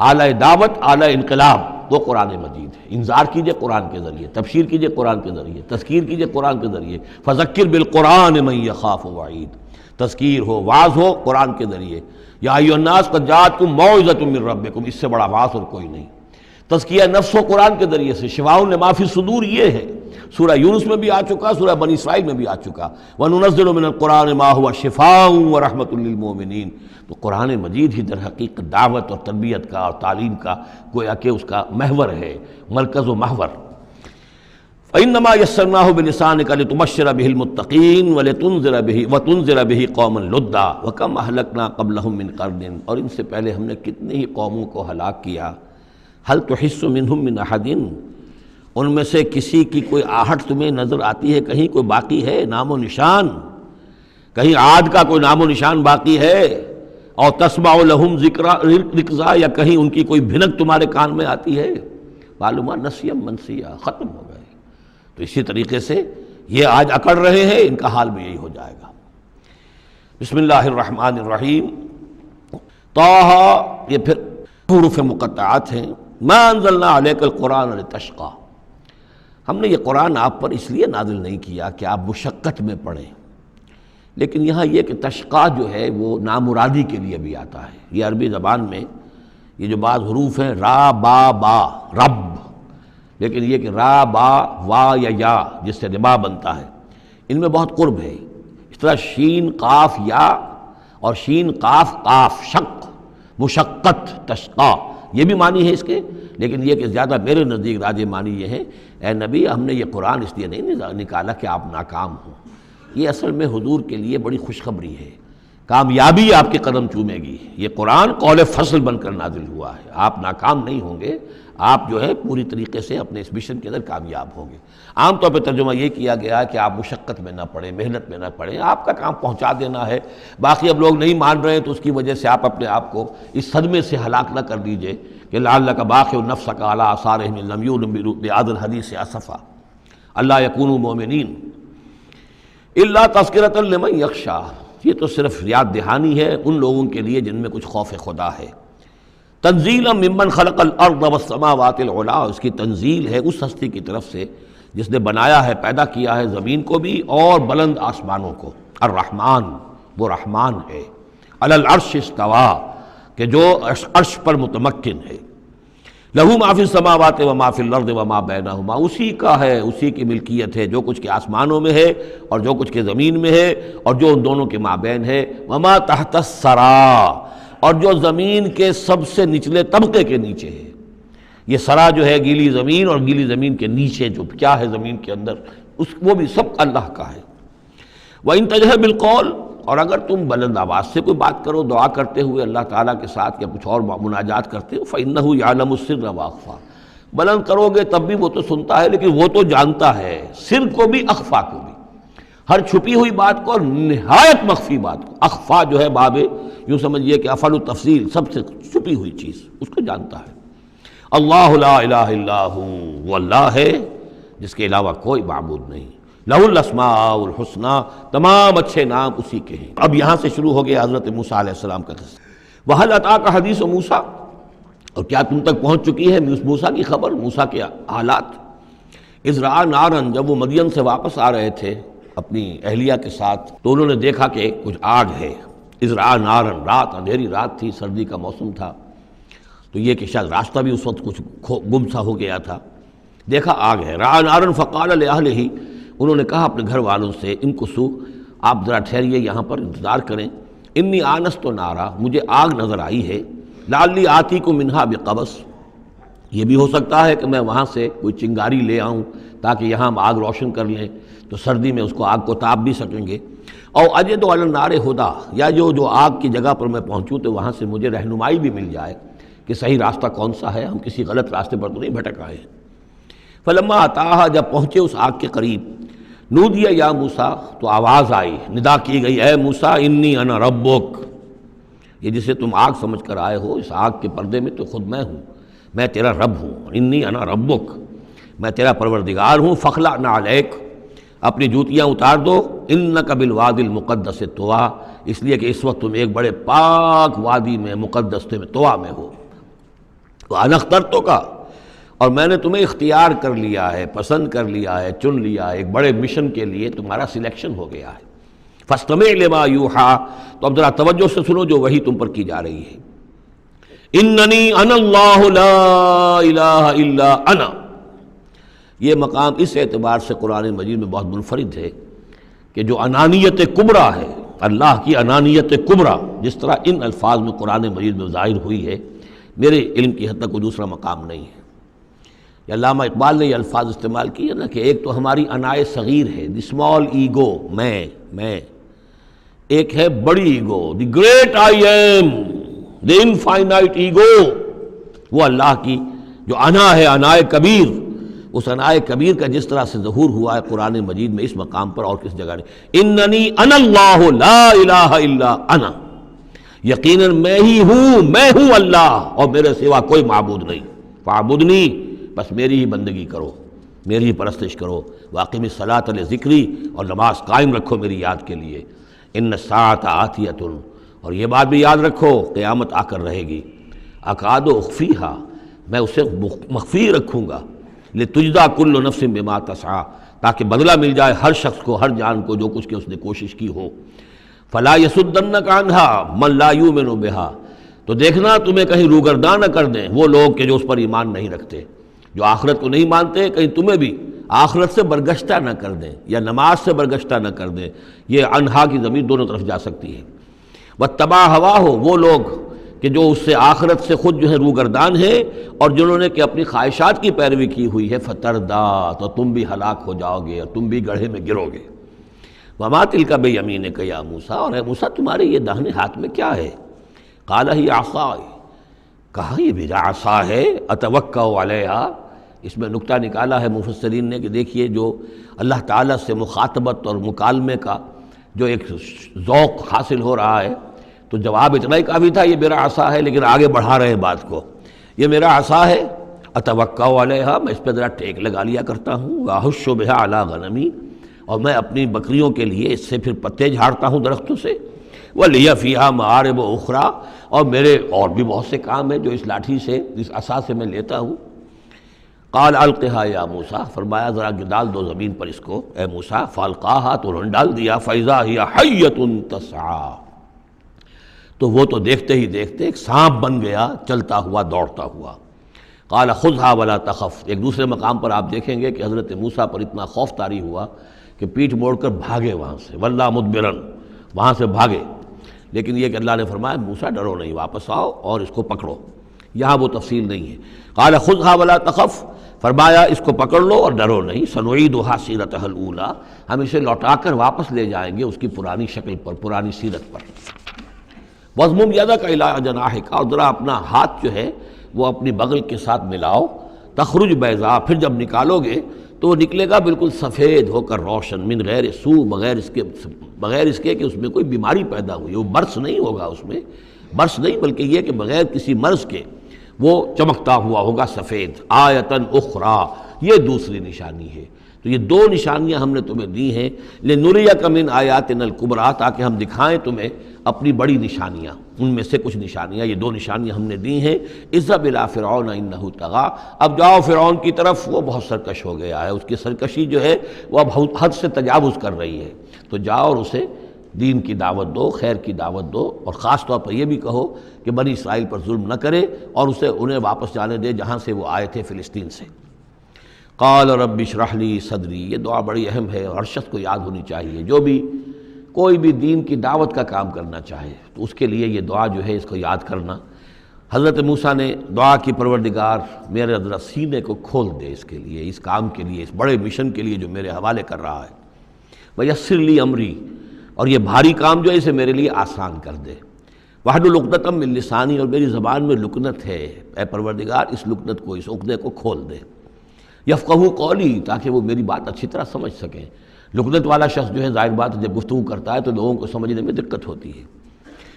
آلہ دعوت، آلہ انقلاب، وہ قرآن مجید ہے۔ انذار کیجئے قرآن کے ذریعے، تبشیر کیجئے قرآن کے ذریعے، تذکیر کیجئے قرآن کے ذریعے۔ فذکر بالقرآن من یخاف وعید، تذکیر ہو، واعظ ہو قرآن کے ذریعے۔ یا ایھا الناس قد جاءتکم موعظۃ من ربکم، اس سے بڑا واعظ اور کوئی نہیں۔ تزکیہ نفس ہو قرآن کے ذریعے سے، شفاء لما فی الصدور یہ ہے، سورہ یونس میں بھی آ چکا، سورہ بنی اسرائیل میں بھی آ چکا۔ وَنُنَزِّلُ مِنَ الْقُرْآنِ مَا هُوَ شِفَاءٌ وَرَحْمَةٌ لِّلْمُؤْمِنِينَ۔ تو قرآن مجید ہی در حقیقت دعوت اور تربیت کا اور تعلیم کا گویا کہ اس کا محور ہے، مرکز و محور۔ فَإِنَّمَا يَسَّرْنَاهُ بِلِسَانِكَ لِتُبَشِّرَ بِهِ الْمُتَّقِينَ وَتُنذِرَ بِهِ قَوْمًا لُدًّا وَكَمْ أَهْلَكْنَا قَبْلَهُم مِّن قَرْنٍ، اور ان سے پہلے ہم نے کتنی ہی قوموں کو ہلاک کیا۔ هَلْ تُحِسُّ مِنْهُم مِّنْ أَحَدٍ، ان میں سے کسی کی کوئی آہٹ تمہیں نظر آتی ہے؟ کہیں کوئی باقی ہے نام و نشان؟ کہیں عاد کا کوئی نام و نشان باقی ہے؟ اور تسمع لهم رکزا، یا کہیں ان کی کوئی بھنک تمہارے کان میں آتی ہے؟ معلومات نسیم منسیہ، ختم ہو گئے۔ تو اسی طریقے سے یہ آج اکڑ رہے ہیں، ان کا حال بھی یہی ہو جائے گا۔ بسم اللہ الرحمن الرحیم۔ طٰہٰ، یہ پھر حروف مقطعات ہیں۔ ما انزلنا علیک القرآن لتشقیٰ، ہم نے یہ قرآن آپ پر اس لیے نازل نہیں کیا کہ آپ مشقت میں پڑھیں، لیکن یہاں یہ کہ تشقیٰ جو ہے وہ نامرادی کے لیے بھی آتا ہے۔ یہ عربی زبان میں یہ جو بعض حروف ہیں، را با با، رب، لیکن یہ کہ را با وا یا جس سے ربا بنتا ہے، ان میں بہت قرب ہے۔ اس طرح شین قاف یا اور شین قاف قاف شق، مشقت، تشقیٰ، یہ بھی معنی ہے اس کے، لیکن یہ کہ زیادہ میرے نزدیک راجح معنی یہ ہے، اے نبی ہم نے یہ قرآن اس لیے نہیں نکالا کہ آپ ناکام ہوں، یہ اصل میں حضور کے لیے بڑی خوشخبری ہے، کامیابی آپ کے قدم چومے گی۔ یہ قرآن قول فصل بن کر نازل ہوا ہے، آپ ناکام نہیں ہوں گے، آپ جو ہے پوری طریقے سے اپنے اس مشن کے اندر کامیاب ہوں گے۔ عام طور پہ ترجمہ یہ کیا گیا ہے کہ آپ مشقت میں نہ پڑیں، محنت میں نہ پڑیں، آپ کا کام پہنچا دینا ہے، باقی اب لوگ نہیں مان رہے ہیں تو اس کی وجہ سے آپ اپنے آپ کو اس صدمے سے ہلاک نہ کر دیجئے کہ لعلک باخع نفسک علی آثارہم ان لم یؤمنوا بہذا الحدیث اسفا الا یکونوا مؤمنین الا تذکرۃ لمن یخشی۔ یہ تو صرف یاد دہانی ہے ان لوگوں کے لیے جن میں کچھ خوف خدا ہے۔ تنزیلا ممن خلق الارض والسماوات العلی، اس کی تنزیل ہے اس ہستی کی طرف سے جس نے بنایا ہے، پیدا کیا ہے زمین کو بھی اور بلند آسمانوں کو۔ الرحمن، وہ رحمان ہے، علی العرش استویٰ، کہ جو عرش پر متمکن ہے۔ لہو ما فی السماوات وما فی الارض وما بینہما، اسی کا ہے، اسی کی ملکیت ہے جو کچھ کے آسمانوں میں ہے اور جو کچھ کے زمین میں ہے اور جو ان دونوں کے مابین ہے۔ وما تحت الثریٰ، اور جو زمین کے سب سے نچلے طبقے کے نیچے ہے۔ یہ سرا جو ہے گیلی زمین، اور گیلی زمین کے نیچے جو کیا ہے زمین کے اندر، وہ بھی سب اللہ کا ہے۔ وَإِن تَجْهَرْ بِالْقَوْلِ، اور اگر تم بلند آواز سے کوئی بات کرو دعا کرتے ہوئے اللہ تعالیٰ کے ساتھ یا کچھ اور مناجات کرتے ہو، فَإِنَّهُ يَعْلَمُ السِّرَّ وَأَخْفَى، بلند کرو گے تب بھی وہ تو سنتا ہے، لیکن وہ تو جانتا ہے سر کو بھی اخفا کو بھی، ہر چھپی ہوئی بات کو اور نہایت مخفی بات کو۔ اخفا جو ہے باب یوں سمجھیے کہ افعل التفصیل، سب سے چھپی ہوئی چیز اس کو جانتا ہے۔ اللہ لا الہ الا ہو، وہ اللہ ہے جس کے علاوہ کوئی معبود نہیں۔ لہ الاسماء الحسنی، تمام اچھے نام اسی کے ہیں۔ اب یہاں سے شروع ہو گیا حضرت موسیٰ علیہ السلام کا قصہ۔ وَهَلْ أَتَاكَ حَدِيثُ موسیٰ، اور کیا تم تک پہنچ چکی ہے موسیٰ کی خبر، موسیٰ کے حالات۔ اذ رأى نارا، جب وہ مدین سے واپس آ رہے تھے اپنی اہلیہ کے ساتھ تو انہوں نے دیکھا کہ کچھ آگ ہے۔ اذ رأى نارا، رات، اندھیری رات تھی، سردی کا موسم تھا، تو یہ کہ شاید راستہ بھی اس وقت کچھ گم سا ہو گیا تھا۔ دیکھا آگ ہے۔ رأى نارا فقال لأہلہ، انہوں نے کہا اپنے گھر والوں سے، امکثوا، آپ ذرا ٹھہریے یہاں پر انتظار کریں، انی آنست نارا، مجھے آگ نظر آئی ہے، لعلی آتیکم منہا بقبس، یہ بھی ہو سکتا ہے کہ میں وہاں سے کوئی چنگاری لے آؤں تاکہ یہاں ہم آگ روشن کر لیں تو سردی میں اس کو آگ کو تاپ بھی سکیں گے۔ او اجد علی النار ہدی، یا جو آگ کی جگہ پر میں پہنچوں تو وہاں سے مجھے رہنمائی بھی مل جائے کہ صحیح راستہ کون سا ہے، ہم کسی غلط راستے پر تو نہیں بھٹک آئے ہیں۔ فلما اتاہا، جب پہنچے اس آگ کے قریب، نودی یا موسیٰ، تو آواز آئی، ندا کی گئی، اے موسیٰ انی انا ربک، یہ جسے تم آگ سمجھ کر آئے ہو، اس آگ کے پردے میں تو خود میں ہوں، میں تیرا رب ہوں، انی انا ربک، میں تیرا پروردگار ہوں۔ فخلع نعلیک، اپنی جوتیاں اتار دو، انک بالوادی المقدس طویٰ، اس لیے کہ اس وقت تم ایک بڑے پاک وادی میں، مقدس میں، طویٰ میں ہو۔ وانا اخترتک، اور میں نے تمہیں اختیار کر لیا ہے، پسند کر لیا ہے، چن لیا ہے، ایک بڑے مشن کے لیے تمہارا سلیکشن ہو گیا ہے۔ فاستمع لما یوحیٰ، تو اب ذرا توجہ سے سنو جو وحی تم پر کی جا رہی ہے۔ اننی انا اللہ لا الہ الا انا، یہ مقام اس اعتبار سے قرآن مجید میں بہت منفرد ہے کہ جو انانیت کبریٰ ہے، اللہ کی انانیت کبریٰ جس طرح ان الفاظ میں قرآن مجید میں ظاہر ہوئی ہے، میرے علم کی حد تک کوئی دوسرا مقام نہیں ہے۔ علامہ اقبال نے یہ الفاظ استعمال کیے نا کہ ایک تو ہماری انائے صغیر ہے، دی اسمال ایگو، میں، ایک ہے بڑی ego, the great I am, the infinite ego, وہ اللہ کی جو انا ہے، انائے کبیر، اس انائے کبیر کا جس طرح سے ظہور ہوا ہے قرآن مجید میں اس مقام پر اور کس جگہ نہیں۔ اننی انا اللہ لا الہ الا انا، یقیناً میں ہی ہوں، میں ہوں اللہ اور میرے سوا کوئی معبود نہیں۔ فاعبدنی، بس میری ہی بندگی کرو، میری ہی پرستش کرو۔ واقم الصلاۃ لذکری، اور نماز قائم رکھو میری یاد کے لیے۔ ان الساعۃ آتیۃ، اور یہ بات بھی یاد رکھو قیامت آ کر رہے گی۔ اکاد اخفیہا، میں اسے مخفی رکھوں گا۔ لتجزی کل نفس بما تسعی، تاکہ بدلہ مل جائے ہر شخص کو، ہر جان کو جو کچھ کہ اس نے کوشش کی ہو۔ فلا یصدنک عنہا من لا یؤمن بہا، تو دیکھنا تمہیں کہیں روگرداں نہ کر دیں وہ لوگ کہ جو اس پر ایمان نہیں رکھتے، جو آخرت کو نہیں مانتے، کہیں تمہیں بھی آخرت سے برگشتہ نہ کر دیں یا نماز سے برگشتہ نہ کر دیں۔ یہ انہا کی ضمیر دونوں طرف جا سکتی ہے۔ واتبع ہواہ، وہ لوگ کہ جو اس سے آخرت سے خود جو ہے روگردان ہے اور جنہوں نے کہ اپنی خواہشات کی پیروی کی ہوئی ہے، فتردا، تو تم بھی ہلاک ہو جاؤ گے اور تم بھی گڑھے میں گرو گے۔ وما تلک بیمینک یا موسیٰ، اور اے موسیٰ تمہارے یہ داہنے ہاتھ میں کیا ہے؟ قال ہی عصای، کہا یہ میرا عصا ہے، اتوکا علیہا۔ اس میں نکتہ نکالا ہے مفسرین نے کہ دیکھیے جو اللہ تعالیٰ سے مخاطبت اور مکالمے کا جو ایک ذوق حاصل ہو رہا ہے، تو جواب اتنا ہی کافی تھا یہ میرا عصا ہے، لیکن آگے بڑھا رہے ہیں بات کو، یہ میرا عصا ہے، اتوکا علیہا، میں اس پہ ذرا ٹیک لگا لیا کرتا ہوں، واحش بہا علی غنمی، اور میں اپنی بکریوں کے لیے اس سے پھر پتے جھاڑتا ہوں درختوں سے، وَلِيَ فِيهَا مَعَارِبُ أُخْرَىٰ، اور میرے اور بھی بہت سے کام ہیں جو اس لاٹھی سے، اس عصا سے میں لیتا ہوں۔ قال القھا یا موسیٰ، فرمایا ذرا ڈال دو زمین پر اس کو اے موسیٰ، فالقاها، تو انہوں نے ڈال دیا، فَإِذَا هِيَ حَيَّةٌ تَسْعَىٰ، تو وہ تو دیکھتے ہی دیکھتے ایک سانپ بن گیا، چلتا ہوا دوڑتا ہوا۔ قال خذها ولا تخف، ایک دوسرے مقام پر آپ دیکھیں گے کہ حضرت موسیٰ پر اتنا خوف طاری ہوا کہ پیٹھ موڑ کر بھاگے وہاں سے، وَلَّا مُدْبِرًا، وہاں سے بھاگے، لیکن یہ کہ اللہ نے فرمایا موسیٰ ڈرو نہیں، واپس آؤ اور اس کو پکڑو، یہاں وہ تفصیل نہیں ہے۔ قال خذها ولا تخف، فرمایا اس کو پکڑ لو اور ڈرو نہیں، سنعیدها سیرتها الاولی، ہم اسے لوٹا کر واپس لے جائیں گے اس کی پرانی شکل پر، پرانی سیرت پر۔ وَاضْمُمْ يَدَكَ إِلَىٰ جَنَاحِكَ، اور ذرا اپنا ہاتھ جو ہے وہ اپنی بغل کے ساتھ ملاؤ، تخرج بیضاء، پھر جب نکالو گے تو وہ نکلے گا بالکل سفید ہو کر روشن، من غیر سوء، بغیر اس کے کہ اس میں کوئی بیماری پیدا ہوئی، وہ برس نہیں ہوگا، اس میں برس نہیں بلکہ یہ کہ بغیر کسی مرض کے وہ چمکتا ہوا ہوگا سفید۔ آیتن اخری، یہ دوسری نشانی ہے۔ تو یہ دو نشانیاں ہم نے تمہیں دی ہیں، لنریک من آیاتنا الکبریٰ، تاکہ ہم دکھائیں تمہیں اپنی بڑی نشانیاں، ان میں سے کچھ نشانیاں، یہ دو نشانیاں ہم نے دی ہیں۔ اذهب الی فرعون انہ طغیٰ، اب جاؤ فرعون کی طرف، وہ بہت سرکش ہو گیا ہے، اس کی سرکشی جو ہے وہ اب حد سے تجاوز کر رہی ہے، تو جاؤ اور اسے دین کی دعوت دو، خیر کی دعوت دو، اور خاص طور پر یہ بھی کہو کہ بنی اسرائیل پر ظلم نہ کرے، اور اسے انہیں واپس جانے دے جہاں سے وہ آئے تھے، فلسطین سے۔ قال رب اشرح لی صدری، یہ دعا بڑی اہم ہے، ہر شخص کو یاد ہونی چاہیے، جو بھی کوئی بھی دین کی دعوت کا کام کرنا چاہے تو اس کے لیے یہ دعا جو ہے اس کو یاد کرنا۔ حضرت موسیٰ نے دعا کی، پروردگار میرے ذرا سینے کو کھول دے اس کے لیے، اس کام کے لیے، اس بڑے مشن کے لیے جو میرے حوالے کر رہا ہے، ویسر لی امری، اور یہ بھاری کام جو ہے اسے میرے لیے آسان کر دے، واحلل عقدۃ من لسانی، اور میری زبان میں لکنت ہے، اے پروردگار اس لکنت کو، اس عقدے کو کھول دے، یفقہوا قولی، تاکہ وہ میری بات اچھی طرح سمجھ سکیں۔ لکنت والا شخص جو ہے ظاہر بات ہے جب گفتگو کرتا ہے تو لوگوں کو سمجھنے میں دقت ہوتی ہے۔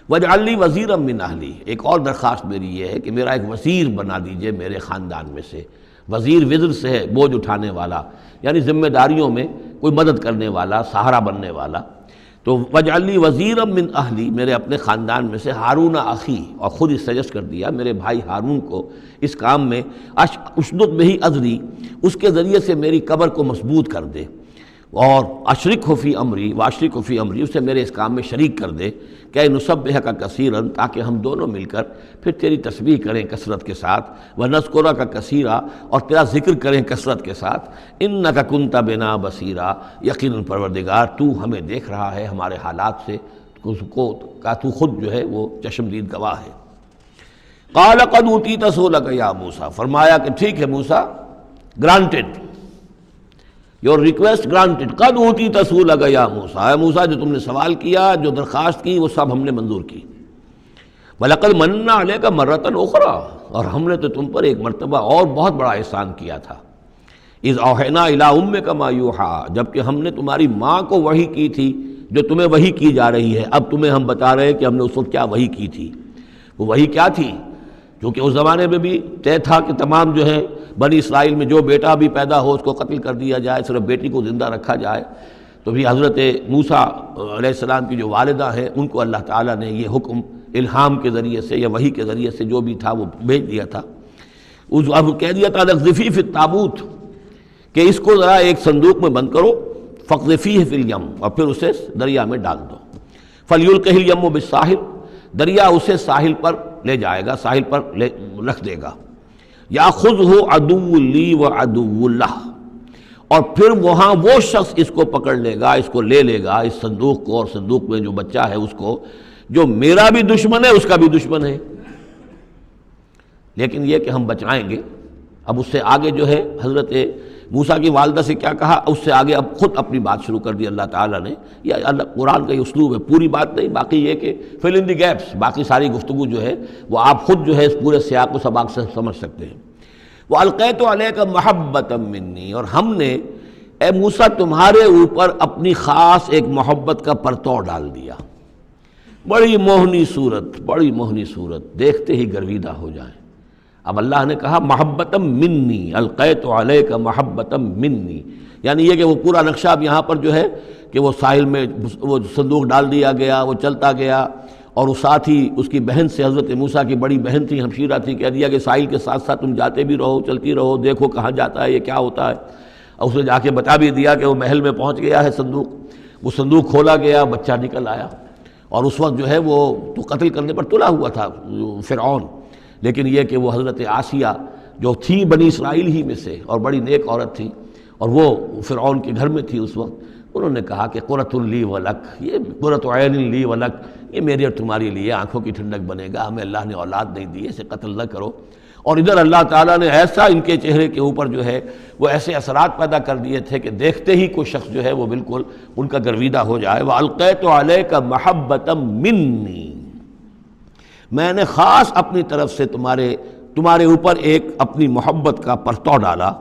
وَاجْعَلْ لِي وَزِيرًا مِّنْ أَهْلِي، ایک اور درخواست میری یہ ہے کہ میرا ایک وزیر بنا دیجئے میرے خاندان میں سے۔ وزیر وزر سے ہے بوجھ اٹھانے والا، یعنی ذمہ داریوں میں کوئی مدد کرنے والا، سہارا بننے والا۔ تو وَاجْعَلْ لِي وَزِيرًا مِّنْ أَهْلِي، میرے اپنے خاندان میں سے، ہارون اخی، اور خود اس سجسٹ کر دیا میرے بھائی ہارون کو اس کام میں، اشدد بہ اذری، اس کے ذریعے سے میری کمر کو مضبوط کر دے، اور اشرکہ فی امری، واشرکہ فی امری، اسے میرے اس کام میں شریک کر دے، کہ نسبحک کثیرا، تاکہ ہم دونوں مل کر پھر تیری تسبیح کریں کثرت کے ساتھ، ونذکرک کثیرا، اور تیرا ذکر کریں کثرت کے ساتھ، انک کنت بنا بصیرا، یقیناً پروردگار تو ہمیں دیکھ رہا ہے ہمارے حالات سے، کا تو خود جو ہے وہ چشمدید گواہ ہے۔ قال قد اوتیت سؤلک یا موسیٰ، فرمایا کہ ٹھیک ہے موسیٰ، گرانٹڈ، یور ریکویسٹ گرانٹڈ، قد اوتیت سؤلک یا موسیٰ، اے موسیٰ جو تم نے سوال کیا، جو درخواست کی، وہ سب ہم نے منظور کی۔ وَلَقَدْ مَنَّا عَلَيْكَ مَرَّةً أُخْرَىٰ، اور ہم نے تو تم پر ایک مرتبہ اور بہت بڑا احسان کیا تھا۔ اِذْ أَوْحَيْنَا إِلَىٰ أُمِّكَ مَا يُوحَىٰ، جبکہ ہم نے تمہاری ماں کو وحی کی تھی جو تمہیں وحی کی جا رہی ہے۔ اب تمہیں ہم بتا رہے ہیں کہ ہم نے اس وقت کیا وحی کی تھی۔ وہ وحی کیا تھی؟ کیونکہ اس زمانے میں بھی طے تھا کہ تمام جو ہے بنی اسرائیل میں جو بیٹا بھی پیدا ہو اس کو قتل کر دیا جائے، صرف بیٹی کو زندہ رکھا جائے۔ تو بھی حضرت موسیٰ علیہ السلام کی جو والدہ ہیں ان کو اللہ تعالیٰ نے یہ حکم الہام کے ذریعے سے یا وحی کے ذریعے سے جو بھی تھا وہ بھیج دیا تھا۔ اب کہہ دیا تھا اقذفیہ فی التابوت، کہ اس کو ذرا ایک صندوق میں بند کرو، فاقذفیہ فی الیم، اور پھر اسے دریا میں ڈال دو، فلیلقہ الیم بالساحل، دریا اسے ساحل پر لے جائے گا، ساحل پر رکھ دے گا۔ یاخذہ عدو لی و عدو لہ، اور پھر وہاں وہ شخص اس کو پکڑ لے گا، اس کو لے لے گا، اس صندوق کو، اور صندوق میں جو بچہ ہے اس کو، جو میرا بھی دشمن ہے اس کا بھی دشمن ہے۔ لیکن یہ کہ ہم بچائیں گے۔ اب اس سے آگے جو ہے حضرت موسیٰ کی والدہ سے کیا کہا، اس سے آگے اب خود اپنی بات شروع کر دی اللہ تعالیٰ نے. یہ اللہ قرآن کا یہ اسلوب ہے، پوری بات نہیں، باقی یہ کہ فل ان دی گیپس، باقی ساری گفتگو جو ہے وہ آپ خود جو ہے اس پورے سیاق و سباق سے سمجھ سکتے ہیں. وَأَلْقَيْتُ عَلَيْكَ مَحَبَّةً مِّنِّي، اور ہم نے اے موسیٰ تمہارے اوپر اپنی خاص ایک محبت کا پرتو ڈال دیا. بڑی موہنی صورت، بڑی موہنی صورت، دیکھتے ہی گرویدہ ہو جائیں. اب اللہ نے کہا محبتم منی، القیت علیک محبتم منی، یعنی یہ کہ وہ پورا نقشہ اب یہاں پر جو ہے کہ وہ ساحل میں وہ صندوق ڈال دیا گیا، وہ چلتا گیا، اور وہ ساتھ ہی اس کی بہن سے، حضرت موسیٰ کی بڑی بہن تھی ہمشیرہ تھی، کہہ دیا کہ ساحل کے ساتھ ساتھ تم جاتے بھی رہو، چلتی رہو، دیکھو کہاں جاتا ہے، یہ کیا ہوتا ہے. اور اس نے جا کے بتا بھی دیا کہ وہ محل میں پہنچ گیا ہے صندوق. وہ صندوق کھولا گیا، بچہ نکل آیا، اور اس وقت جو ہے وہ تو قتل کرنے پر تلا ہوا تھا فرعون، لیکن یہ کہ وہ حضرت آسیہ جو تھی بنی اسرائیل ہی میں سے اور بڑی نیک عورت تھی، اور وہ فرعون کے گھر میں تھی اس وقت، انہوں نے کہا کہ قرۃ لی ولک، یہ قرۃ عین لی ولک، یہ میری اور تمہاری لیے آنکھوں کی ٹھنڈک بنے گا، ہمیں اللہ نے اولاد نہیں دی، اسے قتل نہ کرو. اور ادھر اللہ تعالیٰ نے ایسا ان کے چہرے کے اوپر جو ہے وہ ایسے اثرات پیدا کر دیے تھے کہ دیکھتے ہی کوئی شخص جو ہے وہ بالکل ان کا گرویدہ ہو جائے. وَأَلْقَيْتُ عَلَيْكَ مَحَبَّةً مِّنِّي، میں نے خاص اپنی طرف سے تمہارے اوپر ایک اپنی محبت کا پرتو ڈالا.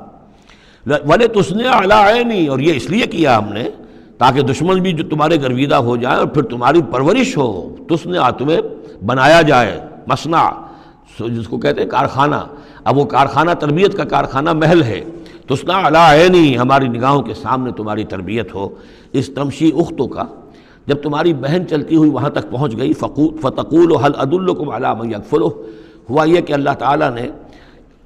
وَلِتُصْنِعَ عَلَىٰ عَيْنِي، اور یہ اس لیے کیا ہم نے تاکہ دشمن بھی جو تمہارے گرویدہ ہو جائے اور پھر تمہاری پرورش ہو. تُصْنِعَ، تمہیں بنایا جائے، مصنع جس کو کہتے ہیں کارخانہ. اب وہ کارخانہ تربیت کا کارخانہ محل ہے. تُصْنَعَ عَلَىٰ عَيْنِي، ہماری نگاہوں کے سامنے تمہاری تربیت ہو. اس تمشی اختوں کا، جب تمہاری بہن چلتی ہوئی وہاں تک پہنچ گئی، فَتَقُولُ هَلْ أَدُلُّكُمْ عَلَىٰ مَن يَكْفُلُهُ، ہوا یہ کہ اللہ تعالیٰ نے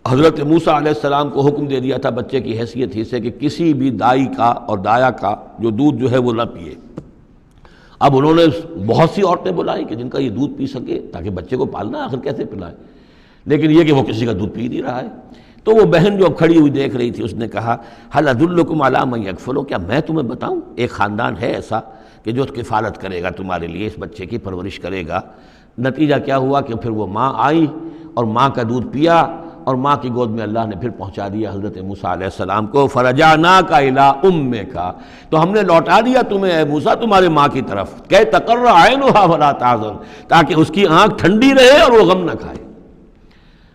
حضرت موسیٰ علیہ السلام کو حکم دے دیا تھا بچے کی حیثیت ہی سے کہ کسی بھی دائی کا اور دایا کا جو دودھ جو ہے وہ نہ پیے. اب انہوں نے بہت سی عورتیں بلائیں کہ جن کا یہ دودھ پی سکے تاکہ بچے کو پالنا آخر کیسے پلائے، لیکن یہ کہ وہ کسی کا دودھ پی نہیں رہا ہے. تو وہ بہن جو اب کھڑی ہوئی دیکھ رہی تھی، اس نے کہا هل ادلکم علی من یکفلہ، کیا میں تمہیں بتاؤں ایک خاندان ہے ایسا کہ جو کفالت کرے گا تمہارے لیے، اس بچے کی پرورش کرے گا. نتیجہ کیا ہوا کہ پھر وہ ماں آئی اور ماں کا دودھ پیا، اور ماں کی گود میں اللہ نے پھر پہنچا دیا حضرت موسیٰ علیہ السلام کو. فرجعناک الی امک، تو ہم نے لوٹا دیا تمہیں اے موسیٰ تمہارے ماں کی طرف، کہ تقر عینھا ولا تحزن، تاکہ اس کی آنکھ ٹھنڈی رہے اور وہ غم نہ کھائے.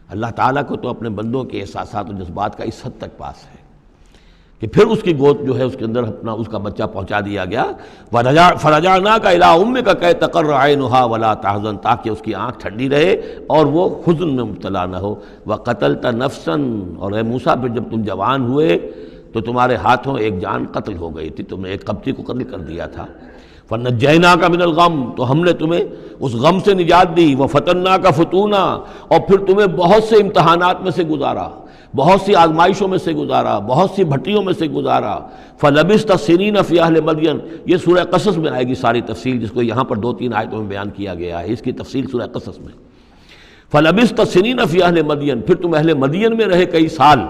اللہ تعالیٰ کو تو اپنے بندوں کے احساسات و جذبات کا اس حد تک پاس ہے کہ پھر اس کی گود جو ہے اس کے اندر اپنا اس کا بچہ پہنچا دیا گیا. فرجعناک الی امک کہ تقر عینھا ولا تحزن، تاکہ اس کی آنکھ ٹھنڈی رہے اور وہ حزن میں مبتلا نہ ہو. وقتلت نفسا، اور اے موسیٰ پھر جب تم جوان ہوئے تو تمہارے ہاتھوں ایک جان قتل ہو گئی تھی، تم نے ایک قبطی کو قتل کر دیا تھا. فنجیناک من الغم، تو ہم نے تمہیں اس غم سے نجات دی. وفتناک فتونا، اور پھر تمہیں بہت سے امتحانات میں سے گزارا، بہت سی آزمائشوں میں سے گزارا، بہت سی بھٹیوں میں سے گزارا. فلبثت سنین فی اہل مدین، یہ سورہ قصص میں آئے گی ساری تفصیل، جس کو یہاں پر 2-3 آیتوں میں بیان کیا گیا ہے، اس کی تفصیل سورہ قصص میں. فلبثت سنین فی اہل مدین، پھر تم اہل مدین میں رہے کئی سال.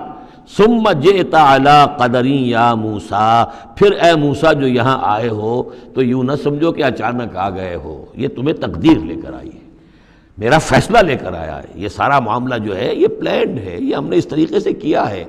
ثم جئت علی قدری یا موسیٰ، پھر اے موسیٰ جو یہاں آئے ہو تو یوں نہ سمجھو کہ اچانک آ گئے ہو، یہ تمہیں تقدیر لے کر آئی ہے، میرا فیصلہ لے کر آیا ہے. یہ سارا معاملہ جو ہے یہ پلانڈ ہے، یہ ہم نے اس طریقے سے کیا ہے.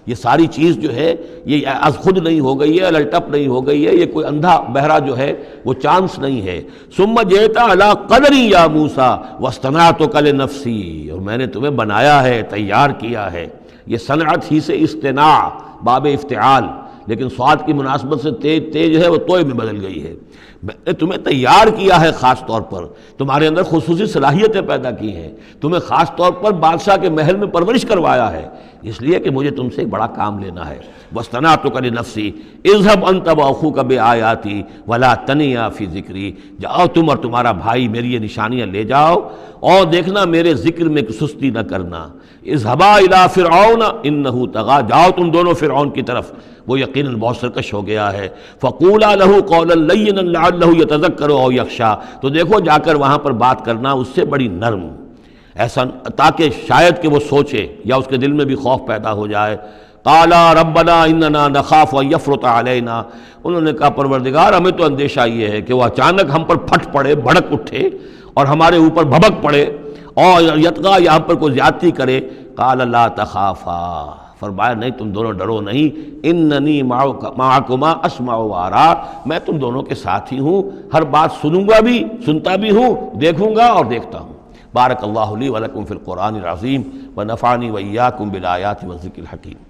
یہ ساری چیز جو ہے یہ از خود نہیں ہو گئی ہے، للٹپ نہیں ہو گئی ہے، یہ کوئی اندھا بہرا جو ہے وہ چانس نہیں ہے. ثم جئت علی قدری یا موسیٰ واصطنعتک لنفسی، اور میں نے تمہیں بنایا ہے، تیار کیا ہے. یہ صنعت ہی سے اصطناع باب افتعال، لیکن صاد کی مناسبت سے تیج ہے وہ توئے میں بدل گئی ہے. میں نے تمہیں تیار کیا ہے، خاص طور پر تمہارے اندر خصوصی صلاحیتیں پیدا کی ہیں، تمہیں خاص طور پر بادشاہ کے محل میں پرورش کروایا ہے، اس لیے کہ مجھے تم سے ایک بڑا کام لینا ہے. واصطنعتک لنفسی اذهب انت واخوک بآیاتی ولا تنیا فی ذکری، جاؤ تم اور تمہارا بھائی میری یہ نشانیاں لے جاؤ اور دیکھنا میرے ذکر میں سستی نہ کرنا. اذهبا الی فرعون انہ طغی، جاؤ تم دونوں فرعون کی طرف، وہ یقیناً بہت سرکش ہو گیا ہے. فقولا لہ قولا لینا لعلہ یتذکر او یخشی، تو دیکھو جا کر وہاں پر بات کرنا اس سے بڑی نرم، ایسا تاکہ شاید کہ وہ سوچے یا اس کے دل میں بھی خوف پیدا ہو جائے. قالا ربنا اننا نخاف ان یفرط علینا، انہوں نے کہا پروردگار ہمیں تو اندیشہ یہ ہے کہ وہ اچانک ہم پر پھٹ پڑے، بھڑک اٹھے اور ہمارے اوپر بھبک پڑے اور یطغی یا ہم پر کوئی زیادتی کرے. قال لا تخافا، فرمایا نہیں تم دونوں ڈرو نہیں، اننی معکما اسمع و ارا، میں تم دونوں کے ساتھ ہی ہوں، ہر بات سنوں گا بھی، سنتا بھی ہوں، دیکھوں گا اور دیکھتا ہوں۔ بارک اللہ لی ولکم فی القرآن العظیم ونفعنی وإیاکم بالآیات والذکر الحکیم۔